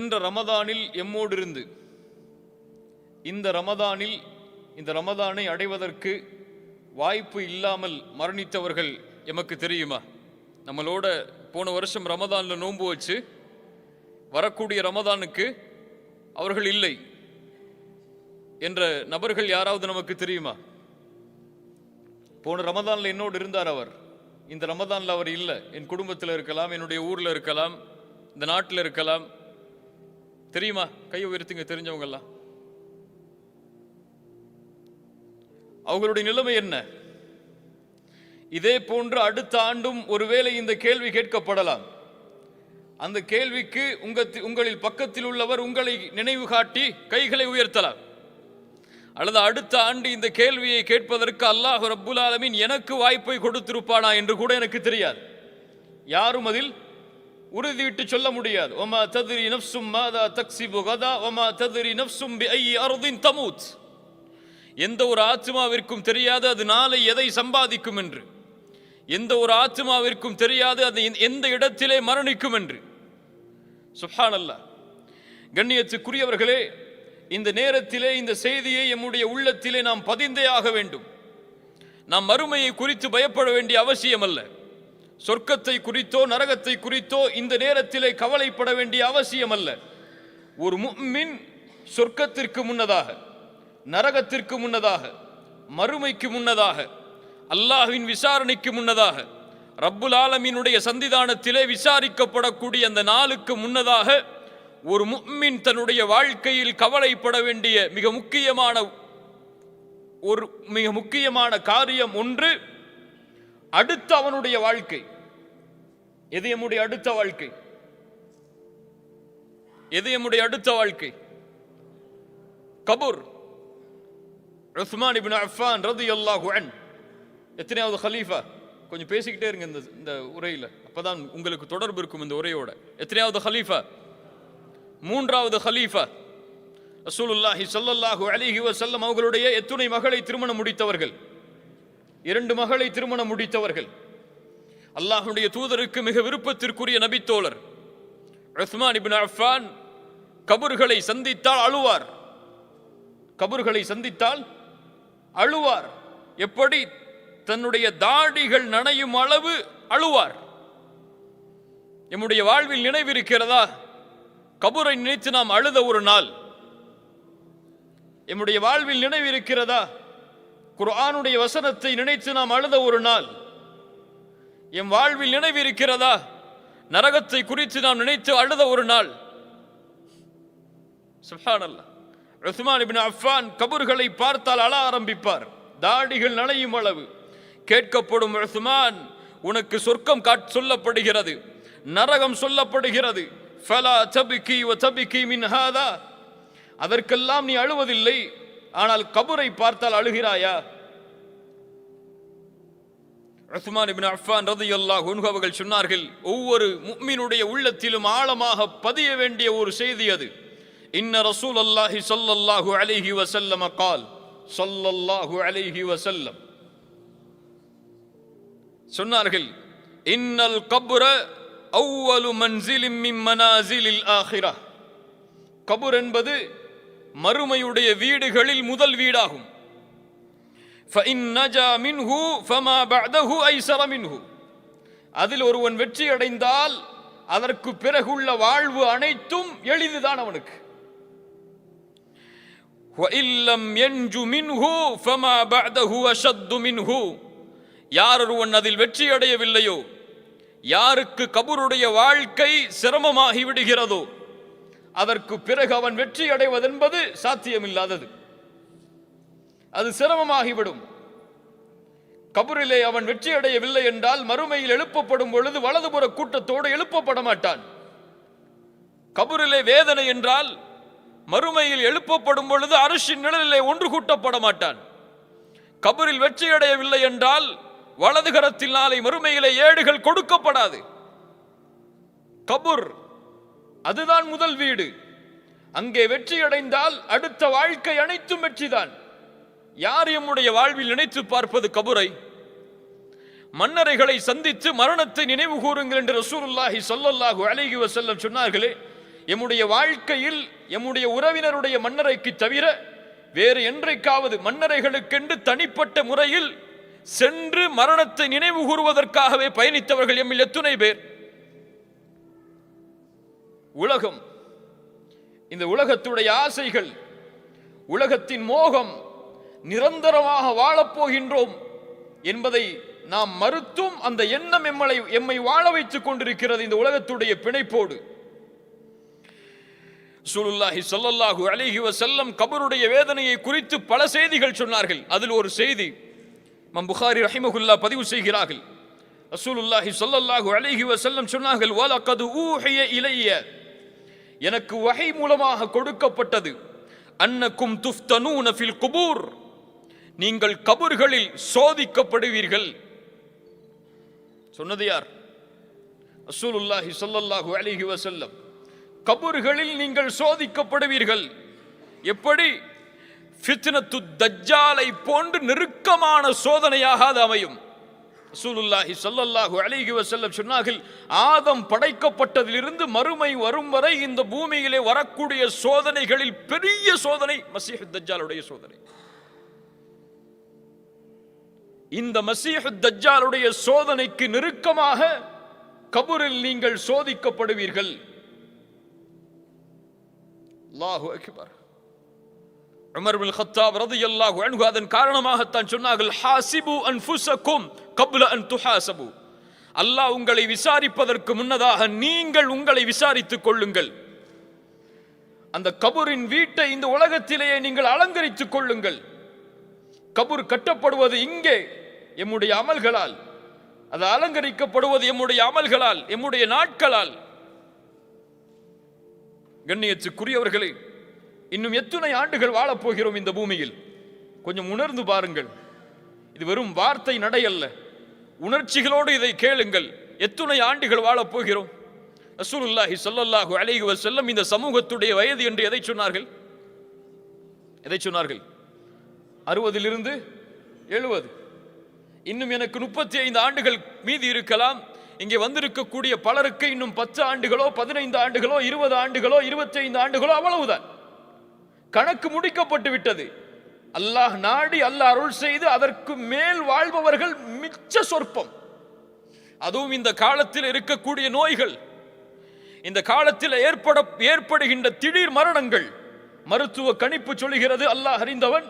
சென்ற ரமதானில் எம்மோடு இருந்து இந்த ரமதானை அடைவதற்கு வாய்ப்பு இல்லாமல் மரணித்தவர்கள் எமக்கு தெரியுமா? நம்மளோட போன வருஷம் ரமதான்ல நோன்பு வச்சு வரக்கூடிய ரமதானுக்கு அவர்கள் இல்லை என்ற நபர்கள் யாராவது நமக்கு தெரியுமா? போன ரமதான்ல என்னோடு இருந்தார் அவர், இந்த ரமதான்ல அவர் இல்லை. என் குடும்பத்தில் இருக்கலாம், என்னுடைய ஊர்ல இருக்கலாம், இந்த நாட்டில் இருக்கலாம். தெரியுமா? கையை உயர்த்துங்க தெரிஞ்சவங்க எல்லாம். அவர்களுடைய நிலைமை என்ன? இதே போன்று அடுத்த ஆண்டும் ஒருவேளை இந்த கேள்வி கேட்கப்படலாம். அந்த கேள்விக்கு உங்களில் பக்கத்தில் உள்ளவர் உங்களை நினைவு காட்டி கைகளை உயர்த்தலாம். அல்லது அடுத்த ஆண்டு இந்த கேள்வியை கேட்பதற்கு அல்லாஹ் ரப்புல் ஆலமீன் எனக்கு வாய்ப்பை கொடுத்திருப்பானா என்று கூட எனக்கு தெரியாது. யாரும் அதில் உறுதிவிட்டு சொல்ல முடியாது. வமா தத்ரி நஃப்சும் மாதா தக்ஸிபு கதா வமா தத்ரி நஃப்சும் பிஐயி அர்தின் தமூத். எந்த ஒரு ஆத்மாவிற்கும் தெரியாது அது நாளை எதை சம்பாதிக்கும் என்று. எந்த ஒரு ஆத்மாவிற்கும் தெரியாது அது எந்த இடத்திலே மரணிக்கும் என்று. சுப்ஹானல்லாஹ். கண்ணியத்துக்குரியவர்களே, இந்த நேரத்திலே இந்த செய்தியை எம்முடைய உள்ளத்திலே நாம் பதிந்தே ஆக வேண்டும். நாம் மறுமையை குறித்து பயப்பட வேண்டிய அவசியம் அல்ல. சொர்க்கத்தை குறித்தோ நரகத்தை குறித்தோ இந்த நேரத்திலே கவலைப்பட வேண்டிய அவசியம் அல்ல. ஒரு முஃமின் சொர்க்கத்திற்கு முன்னதாக, நரகத்திற்கு முன்னதாக, மறுமைக்கு முன்னதாக, அல்லாஹ்வின் விசாரணைக்கு முன்னதாக, ரப்புல் ஆலமீனுடைய சந்திதானத்திலே விசாரிக்கப்படக்கூடிய அந்த நாளுக்கு முன்னதாக ஒரு முஃமின் தன்னுடைய வாழ்க்கையில் கவலைப்பட வேண்டிய மிக முக்கியமான காரியம் ஒன்று, அடுத்த அவனுடைய வாழ்க்கை. எது நம்முடைய அடுத்த வாழ்க்கை? எது நம்முடைய அடுத்த வாழ்க்கை? கபூர். உஸ்மான் இப்னு அஃபான் ரலியல்லாஹு அன்ஹு எத்தனையாவது கலீஃபா? கொஞ்சம் பேசிக்கிட்டே இருங்க இந்த உரையில, அப்பதான் உங்களுக்கு தொடர்பு இருக்கும் இந்த உரையோட. எத்தனையாவது கலீஃபா? மூன்றாவது கலீஃபா. ரசூலுல்லாஹி ஸல்லல்லாஹு அலைஹி வஸல்லம் அவர்களுடைய எத்துணை மகளை திருமணம் முடித்தவர்கள்? 2 மகளை திருமணம் முடித்தவர்கள். அல்லாஹ்வுடைய தூதருக்கு மிக விருப்பத்திற்குரிய நபித்தோழர் உஸ்மான் இப்னு அஃபான் கபர்களை சந்தித்தால் அழுவார். கபர்களை சந்தித்தால் அழுவார். எப்படி? தன்னுடைய தாடிகள் நனையும் அளவு அழுவார். நம்முடைய வாழ்வில் நினைவிருக்கிறதா கபரை நினைத்து நாம் அழுத ஒரு நாள்? நம்முடைய வாழ்வில் நினைவிருக்கிறதா குர்ஆனுடைய வசனத்தை நினைத்து நாம் அழுத ஒரு நாள்? எம் வாழ்வில் நினைவிருக்கிறதா நரகத்தை குறித்து நாம் நினைத்து அழுத ஒரு நாள்? சுப்ஹானல்லாஹ். உஸ்மான் இப்னு அஃபான் கபர்களை பார்த்தால் அழ ஆரம்பிப்பார். தாடிகள் நனையும் அளவு. கேட்கப்படும், உஸ்மான் உனக்கு சொர்க்கம் சொல்லப்படுகிறது, நரகம் சொல்லப்படுகிறது. ஃபலா தப்கி வ தப்கி மின் ஹாதா. அதற்கெல்லாம் நீ அழுவதில்லை, ஆனால் கபரை பார்த்தால் அழுகிறாயா? உஸ்மான் இப்னு அஃபான் ரலியல்லாஹு அன்ஹு அவர்கள் சொன்னார்கள், ஒவ்வொரு முஃமினுடைய உள்ளத்திலும் ஆழமாக பதிய வேண்டிய ஒரு செய்தி அது. இன்ன ரசூலுல்லாஹி ஸல்லல்லாஹு அலைஹி வஸல்லம் قال ஸல்லல்லாஹு அலைஹி வஸல்லம் சொன்னார்கள், இன்னல் கப்ர அவ்வலு மன்சிலின் மின் மனாசிலில் ஆகிரா. கபர் என்பது மறுமையுடைய வீடுகளில் முதல் வீடாகும். அதில் ஒருவன் வெற்றி அடைந்தால் அதற்கு பிறகுள்ள வாழ்வு அனைத்தும் எளிதுதான் அவனுக்கு. யார் ஒருவன் அதில் வெற்றி அடையவில்லையோ, யாருக்கு கபருடைய வாழ்க்கை சிரமமாகி விடுகிறதோ, அதற்கு பிறகு அவன் வெற்றி அடைவதென்பது சாத்தியமில்லாதது. அது சிரமமாகிவிடும். கபரிலே அவன் வெற்றி அடையவில்லை என்றால் மறுமையில் எழுப்பப்படும் பொழுது வலதுபுற கூட்டத்தோடு எழுப்பப்பட மாட்டான். கபரிலே வேதனை என்றால் மறுமையில் எழுப்பப்படும் பொழுது அர்ஷின் நிழலிலே ஒன்று கூட்டப்பட மாட்டான். கபரில் வெற்றி அடையவில்லை என்றால் வலது கரத்தில் நாளை மறுமையிலே ஏடுகள் கொடுக்கப்படாது. கபர் அதுதான் முதல் வீடு. அங்கே வெற்றி அடைந்தால் அடுத்த வாழ்க்கை அனைத்தும் வெற்றிதான். யார் எம்முடைய வாழ்வில் நினைத்து பார்ப்பது கபரை? மன்னரைகளை சந்தித்து மரணத்தை நினைவு கூறுங்கள் என்று ரசூலுல்லாஹி ஸல்லல்லாஹு அலைஹி வஸல்லம் சொன்னார்களே, எம்முடைய வாழ்க்கையில் எம்முடைய உறவினருடைய மன்னரைக்கு தவிர வேறு என்றைக்காவது மன்னரைகளுக்கென்று தனிப்பட்ட முறையில் சென்று மரணத்தை நினைவு கூறுவதற்காகவே பயணித்தவர்கள் எம்மில் எத்துணை பேர்? உலகம், இந்த உலகத்துடைய ஆசைகள், உலகத்தின் மோகம், நிரந்தரமாக வாழப்போகின்றோம் என்பதை நாம் மறுத்தும் அந்த எண்ணம் எம்மை வாழ வைத்துக் கொண்டிருக்கிறது இந்த உலகத்துடைய பிணைப்போடு. ரசூலுல்லாஹி ஸல்லல்லாஹு அலைஹி வஸல்லம் கபருடைய வேதனையை குறித்து பல செய்திகள் சொன்னார்கள். அதில் ஒரு செய்தி இமாம் புகாரி ரஹிமஹுல்லாஹ் பதிவு செய்கிறார்கள். ரசூலுல்லாஹி ஸல்லல்லாஹு அலைஹி வஸல்லம் சொன்னார்கள், வலகது ஊஹிய இலைய, எனக்கு வஹி மூலமாக கொடுக்கப்பட்டது, அன்னக்கும் துஃப்தனூன ஃபில் குபூர், நீங்கள் கபர்களில் சோதிக்கப்படுவீர்கள். சொன்னது யார்? ரசூலுல்லாஹி ஸல்லல்லாஹு அலைஹி வஸல்லம். கபர்களில் நீங்கள் சோதிக்கப்படுவீர்கள். எப்படி? ஃபித்னத்து தஜ்ஜாலை போன்று நெருக்கமான சோதனையாக அது அமையும். ரசூலுல்லாஹி ஸல்லல்லாஹு அலைஹி வஸல்லம் சொன்னார்கள், ஆதம் படைக்கப்பட்டதிலிருந்து மறுமை வரும் வரை இந்த பூமியிலே வரக்கூடிய சோதனைகளில் பெரிய சோதனை மஸீஹு தஜ்ஜாலுடைய சோதனை. இந்த மஸீஹு தஜ்ஜாலுடைய சோதனைக்கு நெருக்கமாக கபரில் நீங்கள் சோதிக்கப்படுவீர்கள். அல்லாஹு அக்பர். உமர் பின் கத்தாப் ரலியல்லாஹு அன்ஹு அதன் காரணமாகத்தான் சொன்னார்கள், ஹாசிபு அன்ஃபுஸக்கும் கப்ல அன் துஹாசபு, அல்லாஹ் உங்களை விசாரிப்பதற்கு முன்னதாக நீங்கள் உங்களை விசாரித்துக் கொள்ளுங்கள். அந்த கபரின் வீட்டை இந்த உலகத்திலேயே நீங்கள் அலங்கரித்துக் கொள்ளுங்கள். கபர் கட்டப்படுவது இங்கே எம்முடைய அமல்களால், அது அலங்கரிக்கப்படுவது எம்முடைய அமல்களால், எம்முடைய நாட்களால். கண்ணியத்துக்குரியவர்களே, இன்னும் எத்தனை ஆண்டுகள் வாழப்போகிறோம் இந்த பூமியில்? கொஞ்சம் உணர்ந்து பாருங்கள். இது வெறும் வார்த்தை நடை அல்ல, உணர்ச்சிகளோடு இதை கேளுங்கள். எத்தனை ஆண்டுகள் வாழப்போகிறோம்? ரசூலுல்லாஹி ஸல்லல்லாஹு அலைஹி வஸல்லம் இந்த சமூகத்துடைய வயது என்று எதை சொன்னார்கள்? எதை சொன்னார்கள்? 60 70. இன்னும் எனக்கு 35 ஆண்டுகள் மீதி இருக்கலாம். இங்கே வந்திருக்கக்கூடிய பலருக்கு இன்னும் 10 ஆண்டுகளோ 15 ஆண்டுகளோ 20 ஆண்டுகளோ 25 ஆண்டுகளோ அவ்வளவுதான். கணக்கு முடிக்கப்பட்டு விட்டது. அல்லாஹ் நாடி, அல்லாஹ் அருள் செய்து அதற்கு மேல் வாழ்பவர்கள் மிச்ச சொற்பம். அதுவும் இந்த காலத்தில் இருக்கக்கூடிய நோய்கள், இந்த காலத்தில் ஏற்படுகின்ற திடீர் மரணங்கள், மருத்துவ கணிப்பு சொல்கிறது, அல்லாஹ் அறிந்தவன்,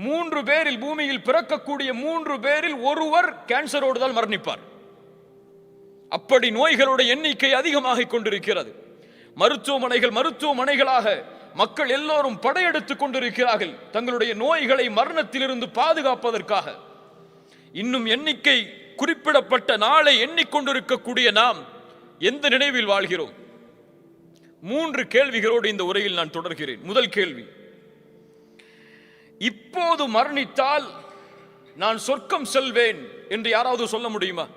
3 பேரில், பூமியில் பிறக்கக்கூடிய 3 பேரில் ஒருவர் கேன்சரோடு தான் மரணிப்பார். அப்படி நோய்களுடைய எண்ணிக்கை அதிகமாகிக் கொண்டிருக்கிறது. மருத்துவமனைகளாக மக்கள் எல்லோரும் படையெடுத்துக் கொண்டிருக்கிறார்கள் தங்களுடைய நோய்களை மரணத்திலிருந்து பாதுகாப்பதற்காக. இன்னும் எண்ணிக்கை குறிப்பிடப்பட்ட நாளை எண்ணிக்கொண்டிருக்கக்கூடிய நாம் எந்த நினைவில் வாழ்கிறோம்? 3 கேள்விகளோடு இந்த உரையில் நான் தொடர்கிறேன். முதல் கேள்வி, இப்போது மரணித்தால் நான் சொர்க்கம் செல்வேன் என்று யாராவது சொல்ல முடியுமா?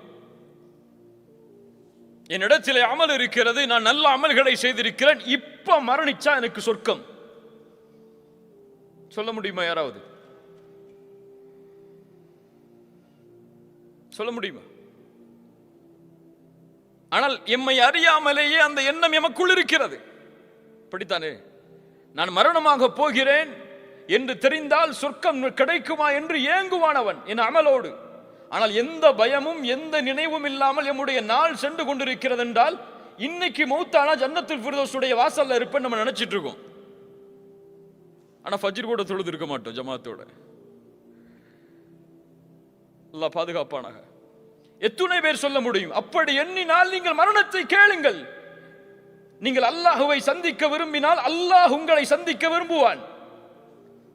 என்னிடத்திலே அமல் இருக்கிறது, நான் நல்ல அமல்களை செய்திருக்கிறேன், இப்ப மரணிச்சா எனக்கு சொர்க்கம் சொல்ல முடியுமா? யாராவது சொல்ல முடியுமா? ஆனால் எம்மை அறியாமலேயே அந்த எண்ணம் எமக்குள் இருக்கிறது. படித்தானே, நான் மரணமாக போகிறேன் என்று தெரிந்தால் சொர்க்கம் கிடைக்குமா என்று ஏங்குவானவன் என் அமலோடு. ஆனால் எந்த பயமும் எந்த நினைவும் இல்லாமல் எம்முடைய நாள் சென்று கொண்டிருக்கிறது என்றால், இன்னைக்கு மௌத்தானா ஜன்னத்துல் ஃபிர்தௌஸுடைய வாசல்ல இருப்பேன் நம்ம நினைச்சிட்டு இருக்கோம். ஆனா ஃபஜ்ர் கூட தொழுது இருக்க மாட்டோம் ஜமாத்தோட. அல்லாஹ் பாதுகாப்பானாக. எத்துணை பேர் சொல்ல முடியும்? அப்படி எண்ணினால் நீங்கள் மரணத்தை கேளுங்கள். நீங்கள் அல்லாஹுவை சந்திக்க விரும்பினால் அல்லாஹ் உங்களை சந்திக்க விரும்புவான்.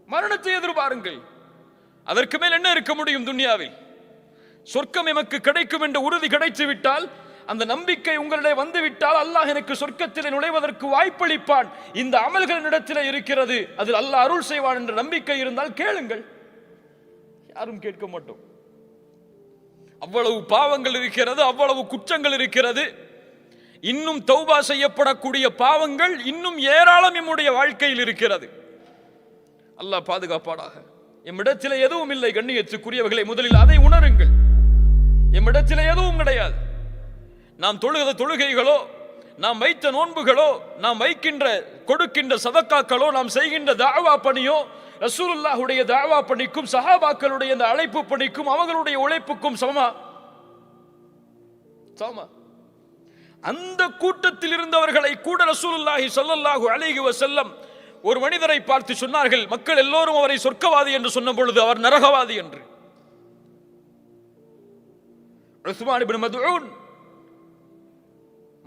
மரணத்தை எதிர்பாருங்கள். அதற்கு மேல் என்ன இருக்க முடியும் துன்யாவில்? சொர்க்கம் எமக்கு கிடைக்கும் என்ற உறுதி கிடைத்து விட்டால், அந்த நம்பிக்கை உங்களிடையே வந்துவிட்டால், அல்லாஹ் எனக்கு சொர்க்கத்தில் நுழைவதற்கு வாய்ப்பளிப்பான், இந்த அமல்களிடத்தில் இருக்கிறது, அதில் அல்லாஹ் அருள் செய்வான் என்ற நம்பிக்கை இருந்தால் கேளுங்கள். யாரும் கேட்க மாட்டோம். அவ்வளவு பாவங்கள் இருக்கிறது, அவ்வளவு குற்றங்கள் இருக்கிறது. இன்னும் தௌபா செய்யப்படக்கூடிய பாவங்கள் இன்னும் ஏராளம் நம்முடைய வாழ்க்கையில் இருக்கிறது. அல்லாஹ் பாதுகாப்பாடாக. எம்மிடத்தில் எதுவும் இல்லை கண்ணியத்துக்குரியவர்களை, முதலில் அதை உணருங்கள். எம்மிடத்தில் எதுவும் கிடையாது. நாம் தொழுகிற தொழுகைகளோ நாம் வைத்த நோன்புகளோ, நாம் வைக்கின்ற கொடுக்கின்ற சதக்காக்களோ, நாம் செய்கின்ற தாவா பணியோ ரசூலுல்லாஹுடைய தாவா பணிக்கும் சஹாபாக்களுடைய இந்த அழைப்பு பணிக்கும் அவர்களுடைய உழைப்புக்கும் சமமா? அந்த கூட்டத்தில் இருந்தவர்களை கூட ரசூலுல்லாஹி ஸல்லல்லாஹு அலைஹி வஸல்லம் ஒரு மனிதரை பார்த்து சொன்னார்கள், மக்கள் எல்லோரும் அவரை சொர்க்கவாதி என்று சொன்ன பொழுது அவர் நரகவாதி என்று. உஸ்மான் இப்னு மத்ஊன்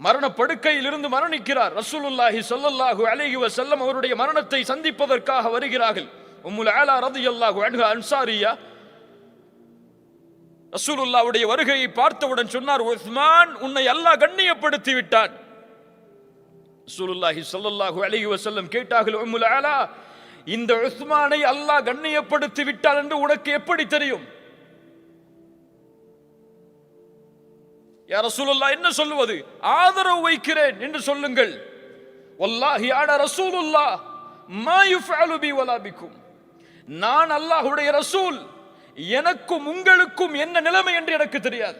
மரண படுக்கையில் இருந்து மரணிக்கிறார். ரசூலுல்லாஹி ஸல்லல்லாஹு அலைஹி வஸல்லம் அவருடைய மரணத்தை சந்திப்பதற்காக வருகிறார்கள். உம்முல் ஆலா ரலியல்லாஹு அன்ஹா அன்சாரியா ரசூலுல்லாஹ்வுடைய வருகையை பார்த்தவுடன் சொன்னார், உஸ்மான், உன்னை அல்லாஹ் கண்ணியப்படுத்தி விட்டான். ரசூலுல்லாஹி ஸல்லல்லாஹு அலைஹி வஸல்லம் கேட்டார்கள், உம்முல் ஆலா, இந்த உஸ்மானை அல்லாஹ் கண்ணியப்படுத்தி விட்டான் என்று உனக்கு எப்படி தெரியும்? யா ரசூலுல்லாஹ், என்ன சொல்லுவது? ஆதரவு வைக்கிறேன் என்று சொல்லுங்கள். வல்லாஹி அன ரசூலுல்லாஹ் மா யுஃஅலு பி வலா பிக்கும். நான் அல்லாஹ்வுடைய ரசூல், எனக்கும் உங்களுக்கும் என்ன நிலைமை என்று எனக்கு தெரியாது.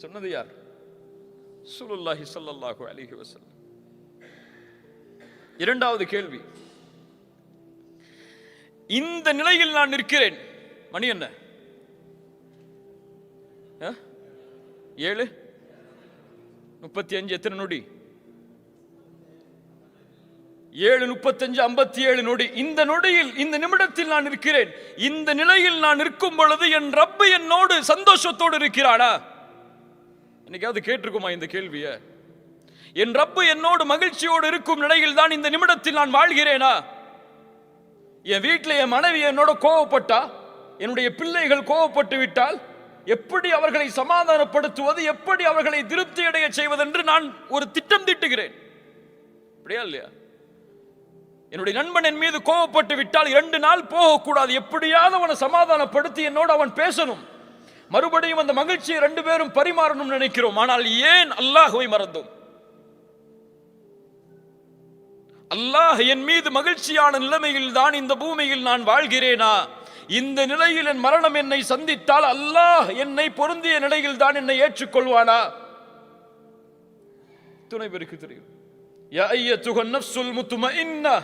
சொன்னது யார்? ரசூலுல்லாஹி ஸல்லல்லாஹு அலைஹி வஸல்லம். இரண்டாவது கேள்வி, இந்த நிலையில் நான் நிற்கிறேன். மணி என்ன? 7:35. எத்தனை நொடி? 7:35, 57 நொடி. இந்த நொடியில், இந்த நிமிடத்தில் நான் இருக்கிறேன். இந்த நிலையில் நான் நிற்கும் பொழுது என் ரப்பு என்னோடு சந்தோஷத்தோடு இருக்கிறானா? என்னைக்காவது கேட்டிருக்குமா இந்த கேள்விய? என் ரப்பு என்னோடு மகிழ்ச்சியோடு இருக்கும் நிலையில் தான் இந்த நிமிடத்தில் நான் வாழ்கிறேனா? என் வீட்டில் என் மனைவி என்னோட கோவப்பட்டா, என்னுடைய பிள்ளைகள் கோவப்பட்டு விட்டால் எப்படி அவர்களை சமாதானப்படுத்துவது, எப்படி அவர்களை திருப்தி அடைய செய்வதென்று நான் ஒரு திட்டம் தீட்டுகிறேன். அப்படியா இல்லையா? என்னுடைய நண்பன் என் மீது கோவப்பட்டு விட்டால் 2 நாள் போகக்கூடாது, எப்படியாவது அவனை சமாதானப்படுத்தி என்னோடு அவன் பேசணும், மறுபடியும் அந்த மகிழ்ச்சியை 2 பேரும் பரிமாறணும் நினைக்கிறோம். ஆனால் ஏன் அல்லாஹ்வை மறந்தோம்? அல்லாஹ் என் மீது மகிழ்ச்சியான நிலைமையில் தான் இந்த பூமியில் நான் வாழ்கிறேனா? இந்த நிலையில் என் மரணம் என்னை சந்தித்தால் அல்லாஹ் என்னை பொருந்திய நிலையில் தான் என்னை ஏற்றுக்கொள்வானா? துணை பேருக்கு தெரியும். யா அய்யத்துஹன் நஃப்ஸுல் முத்மஇன்னா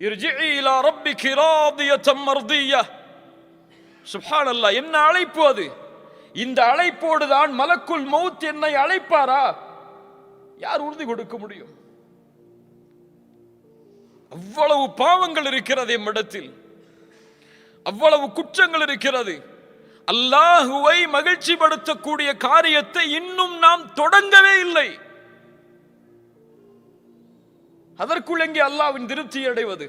இர்ஜிஇ இலா ரப்பிகி ராதியத்தம் மர்தியா. சுப்ஹானல்லாஹ், என்ன அழைப்பு அது! இந்த அழைப்போடு தான் மலக்குல் மௌத் என்னை அழைப்பாரா? யார் உறுதி கொடுக்க முடியும்? அவ்வளவு பாவங்கள் இருக்கிறது எம்மிடத்தில், அவ்வளவு குற்றங்கள் இருக்கிறது. அல்லாஹுவை மகிழ்ச்சிப்படுத்தக்கூடிய காரியத்தை இன்னும் நாம் தொடங்கவே இல்லை. அதற்குள் எங்கே அல்லாஹ்வின் திருப்தி அடைவது?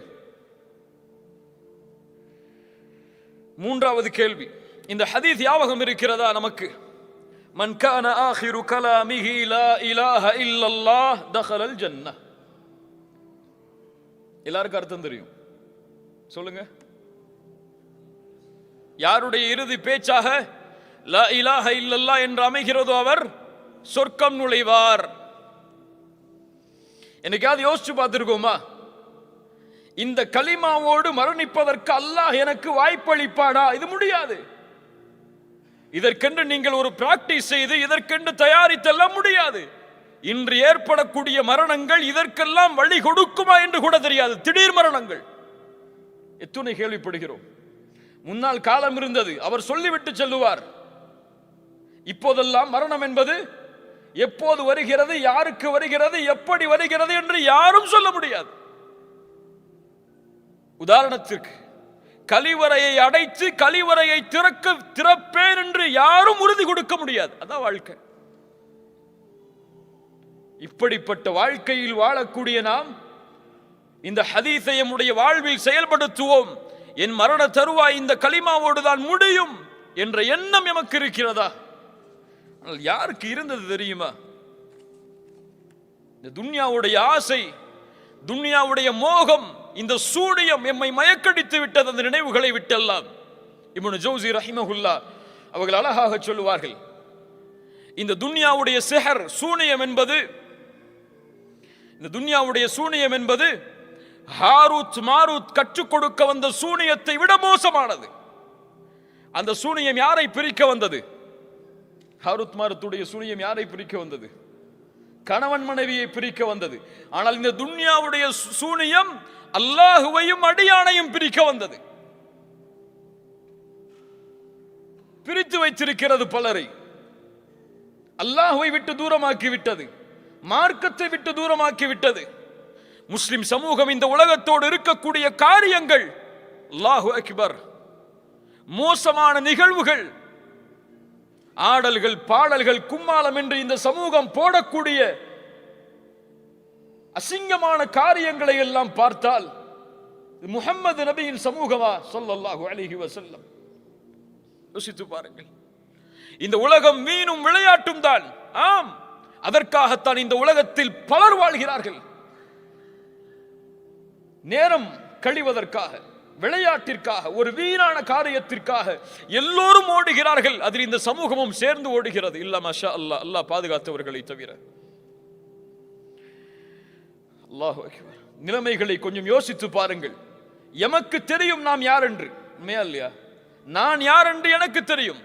மூன்றாவது கேள்வி, இந்த ஹதீஸ் ஞாபகம் இருக்கிறதா நமக்கு? மன் கான ஆகிரு கலாமிஹி லா இலாஹ இல்லல்லாஹ் தഖலல் ஜன்னah. எல்லாருக்கும் அர்த்தம் தெரியும், சொல்லுங்க. யாருடைய இறுதி பேச்சாக லா இலாஹ இல்லல்லாஹ் என்று அமைகிறதோ அவர் சொர்க்கம் நுழைவார். என்னைக்காவது யோசிச்சு பார்த்திருக்கோமா? இந்த கலிமாவோடு மரணிப்பதற்கு அல்லாஹ் எனக்கு வாய்ப்பளிப்பானா? இது முடியாது. இதற்கென்று நீங்கள் ஒரு பிராக்டிஸ் செய்து இதற்கென்று தயாரித்தெல்லாம் முடியாது. இன்று ஏற்படக்கூடிய மரணங்கள் இதற்கெல்லாம் வழி கொடுக்குமா என்று கூட தெரியாது. திடீர் மரணங்கள் எத்தனை கேள்விப்படுகிறோம். முன்னால் காலம் இருந்தது, அவர் சொல்லிவிட்டு செல்லுவார். இப்போதெல்லாம் மரணம் என்பது எப்போது வருகிறது, யாருக்கு வருகிறது, எப்படி வருகிறது என்று யாரும் சொல்ல முடியாது. உதாரணத்திற்கு, கலிவறையை அடைத்து கலிவறையை திறப்பேன் என்று யாரும் உறுதி கொடுக்க முடியாது. அதான் வாழ்க்கை. இப்படிப்பட்ட வாழ்க்கையில் வாழக்கூடிய நாம் இந்த ஹதீஸை நம்முடைய வாழ்வில் செயல்படுத்துவோம். என் மரண தருவாய் இந்த கலிமாவோடு தான் முடியும் என்ற எண்ணம் எமக்கு இருக்கிறதா? ஆனால் யாருக்கு இருந்தது தெரியுமா? இந்த துன்யாவுடைய ஆசை, துன்யாவுடைய மோகம், இந்த சூனியம் எம்மை மயக்கடித்து விட்டது. அந்த நினைவுகளை விட்டெல்லாம் இப்னு ஜௌசி ரஹிமஹுல்லா அவர்கள் அழகாக சொல்லுவார்கள், இந்த துன்யாவுடைய சிஹர், சூனியம் என்பது, இந்த துன்யாவுடைய சூனியம் என்பது ஹாரூத் மாரூத் கற்றுக் கொடுக்க வந்த சூனியத்தை விட மோசமானது. அந்த சூனியம் யாரை பிரிக்க வந்தது? ஹாரூத் மாரூத்துடைய சூனியம் யாரை பிரிக்க வந்தது? கணவன் மனைவியை பிரிக்க வந்தது. ஆனால் இந்த துன்யாவுடைய சூனியம் அல்லாஹுவையும் அடியானையும் பிரிக்க வந்தது. பிரித்து வைத்திருக்கிறது பலரை. அல்லாஹுவை விட்டு தூரமாக்கி விட்டது, மார்க்கத்தை விட்டு தூரமாக்கி விட்டது. முஸ்லிம் சமூகம் இந்த உலகத்தோடு இருக்கக்கூடிய காரியங்கள், அல்லாஹு அக்பர், மோசமான நிகழ்வுகள், ஆடல்கள், பாடல்கள், கும்மாளம் என்று இந்த சமூகம் போடக்கூடிய அசிங்கமான காரியங்களை எல்லாம் பார்த்தால் முஹம்மது நபியின் சமூகமா ஸல்லல்லாஹு அலைஹி வஸல்லம்? யோசித்து பாருங்கள். இந்த உலகம் வீணும் விளையாட்டும் தான். ஆம், அதற்காகத்தான் இந்த உலகத்தில் பலர் வாழ்கிறார்கள். நேரம் கழிவதற்காக, விளையாட்டிற்காக, ஒரு வீணான காரியத்திற்காக எல்லோரும் ஓடுகிறார்கள். அதில் இந்த சமூகமும் சேர்ந்து ஓடுகிறது. இல்ல மாஷா அல்லாஹ், அல்லாஹ் பாதுகாத்தவர்களை தவிர. அல்லாஹு அக்பர். நிலைமைகளை கொஞ்சம் யோசித்து பாருங்கள். எமக்கு தெரியும் நாம் யார் என்று. உண்மையா இல்லையா? நான் யார் என்று எனக்கு தெரியும்.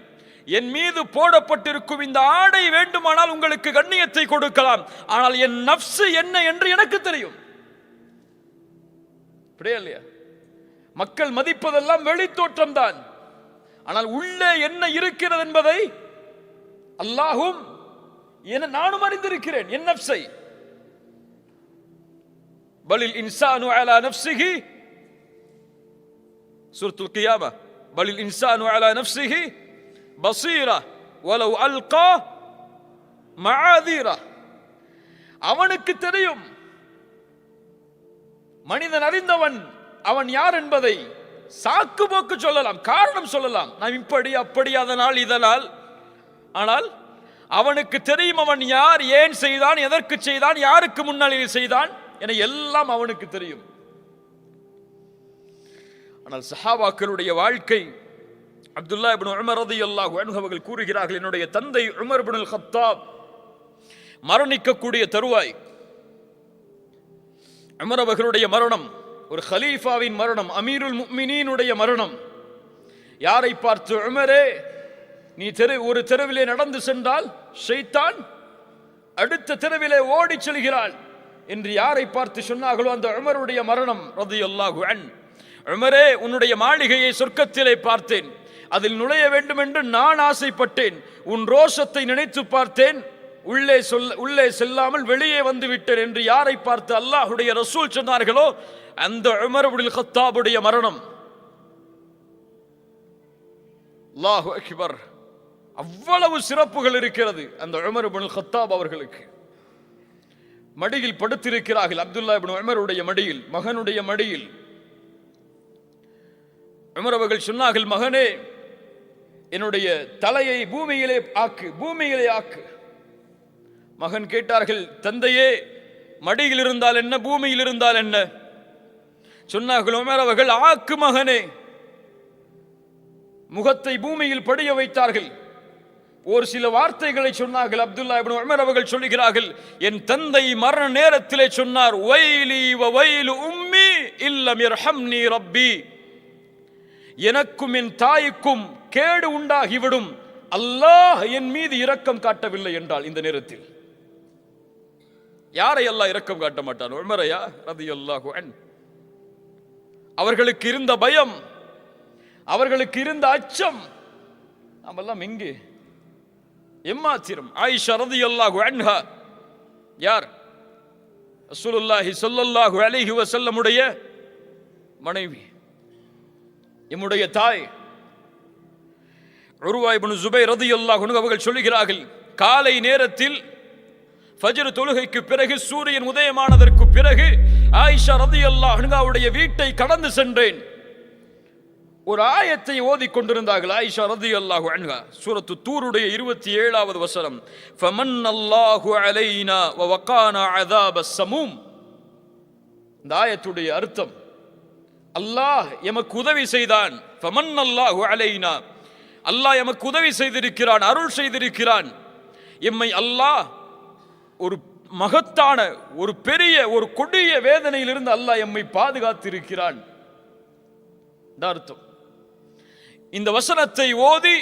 என் மீது போடப்பட்டிருக்கும் இந்த ஆடை வேண்டுமானால் உங்களுக்கு கண்ணியத்தை கொடுக்கலாம், ஆனால் என் நஃப்ஸ் என்ன என்று எனக்கு தெரியும். அப்படியே இல்லையா? மக்கள் மதிப்பதெல்லாம் வெளித்தோற்றம் தான், ஆனால் உள்ளே என்ன இருக்கிறது என்பதை அல்லாஹும் நானும் அறிந்திருக்கிறேன். என் நஃப்ஸை. பலில் இன்சானு அலா நஃப்ஸிஹி, சூரத்துல் கியாமா, பலில் இன்சானு அலா நஃப்ஸிஹி பஸீரா வலவ் அல்கா மஆதீரா. அவனுக்கு தெரியும். மனிதன் அறிந்தவன் அவன் யார் என்பதை சாக்கு போக்கு சொல்லலாம், காரணம் சொல்லலாம். நாம் இப்படி அப்படி, அதனால் இதனால். ஆனால் அவனுக்கு தெரியும் அவன் யார், ஏன் செய்தான், எதற்கு செய்தான், யாருக்கு முன்னால் செய்தான் என எல்லாம் அவனுக்கு தெரியும். ஆனால் சஹாபாக்களுடைய வாழ்க்கை, அப்துல்லா இப்னு உமர் ரலியல்லாஹு அன்ஹு அவர்கள் கூறுகிறார்கள், என்னுடைய தந்தை உமர் இப்னுல் கத்தாப் மரணிக்கக்கூடிய தருவாய். உமர் அவர்களுடைய மரணம் ஒரு கலீஃபாவின் மரணம், அமீருல் முஃமினீனுடைய மரணம். யாரை பார்த்து? உமரே, நீ ஒரு தெருவிலே நடந்து சென்றால் ஷைத்தான் அடுத்த தெருவிலே ஓடி செல்கிறாள் என்று யாரை பார்த்து சொன்னார்களோ அந்த உமருடைய மரணம் ரலியல்லாஹு அன்ஹு. உமரே, உன்னுடைய மாளிகையை சொர்க்கத்திலே பார்த்தேன், அதில் நுழைய வேண்டும் என்று நான் ஆசைப்பட்டேன். உன் ரோஷத்தை நினைத்து பார்த்தேன், உள்ளே செல்லாமல் வெளியே வந்து விட்டேன் என்று யாரை பார்த்து அல்லாஹ்வுடைய ரசூல் சொன்னார்களோ அந்த உமர் இப்னுல் கத்தாபுடைய மரணம். அல்லாஹு அக்பர். அவ்வளவு சிறப்புகள் இருக்கிறது அந்த உமர் இப்னுல் கத்தாப் அவர்களுக்கு. மடியில் படுத்திருக்கிறார்கள், அப்துல்லா இப்னு உமருடைய மடியில், மகனுடைய மடியில். உமர் அவர்கள் சொன்னார்கள், மகனே, என்னுடைய தலையை பூமியிலே ஆக்கு, பூமியிலே ஆக்கு. மகன் கேட்டார்கள், தந்தையே, மடியில் இருந்தால் என்ன, பூமியில் இருந்தால் என்ன? சொன்னார்கள் உமர் அவர்கள், ஆக்கு மகனே. முகத்தை பூமியில் படிய வைத்தார்கள். ஒரு சில வார்த்தைகளை சொன்னார்கள். அப்துல்லா இப்னு உமர் அவர்கள் சொல்லுகிறார்கள், என் தந்தை மரண நேரத்திலே சொன்னார், வைலி வ வைலு உம்மி இல்லம் யர்ஹம்னி ரப்பி. எனக்கும் என் தாய்க்கும் கேடு உண்டாகிவிடும், அல்லாஹ் என் மீது இரக்கம் காட்டவில்லை என்றால். இந்த நேரத்தில் யாரை அல்லாஹ் இரக்கம் காட்ட மாட்டான்? உமரையா ரலியல்லாஹு அன்ஹு. அவர்களுக்கு இருந்த பயம், அவர்களுக்கு இருந்த அச்சம் நாமெல்லாம் எங்கே? எம்மாத்திரம். ஆயிஷா ரலியல்லாஹு அன்ஹா யார்? ரசூலுல்லாஹி ஸல்லல்லாஹு அலைஹி வஸல்லமுடைய மனைவி, எம்முடைய தாய். உர்வா இப்னு ஸுபைர் ரலியல்லாஹு அன்ஹு அவர்கள் சொல்லுகிறார்கள், காலை நேரத்தில் ஃபஜ்ர் தொழுகைக்கு பிறகு, சூரியன் உதயமானதற்கு பிறகு ஆயிஷா ரலியல்லாஹு அன்ஹாவுடைய வீட்டை கடந்து சென்றேன். ஒரு ஆயத்தை ஓதிக் கொண்டிருந்தார்கள் ஆயிஷா ரலியல்லாஹு அன்ஹா. சூரத்து தூருடைய 27வது வசனம், ஃபமன்னல்லாஹு அலைனா வ வகானா அஸாபஸ் ஸமூம். இந்த ஆயத்துடைய அர்த்தம், அல்லாஹ் எமக்கு உதவி செய்தான். ஃபமன்னல்லாஹு அலைனா, அல்லாஹ் எமக்கு உதவி செய்திருக்கிறான், அருள் செய்திருக்கிறான். எம்மை அல்லாஹ் ஒரு மகத்தான, ஒரு பெரிய, ஒரு கொடிய வேதனையிலிருந்து அல்லாஹ் எம்மை பாதுகாத்திருக்கிறான். அர்த்தம். இந்த வசனத்தை ஓதி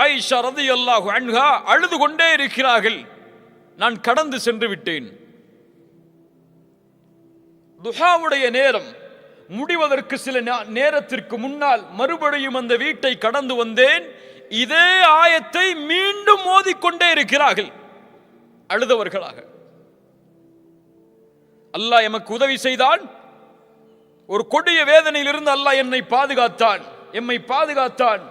ஆயிஷா ரலியல்லாஹு அன்ஹா அழுது கொண்டே இருக்கிறார்கள். நான் கடந்து சென்று விட்டேன். துஹாவுடைய நேரம் முடிவதற்கு சில நேரத்திற்கு முன்னால் மறுபடியும் அந்த வீட்டை கடந்து வந்தேன். இதே ஆயத்தை மீண்டும் ஓதிக்கொண்டே இருக்கிறார்கள் அழுதவர்களாக. அல்லாஹ் எமக்கு உதவி செய்தான். ஒரு கொடிய வேதனையிலிருந்து அல்லாஹ் என்னை பாதுகாத்தான், எம்மை பாதுகாத்தான்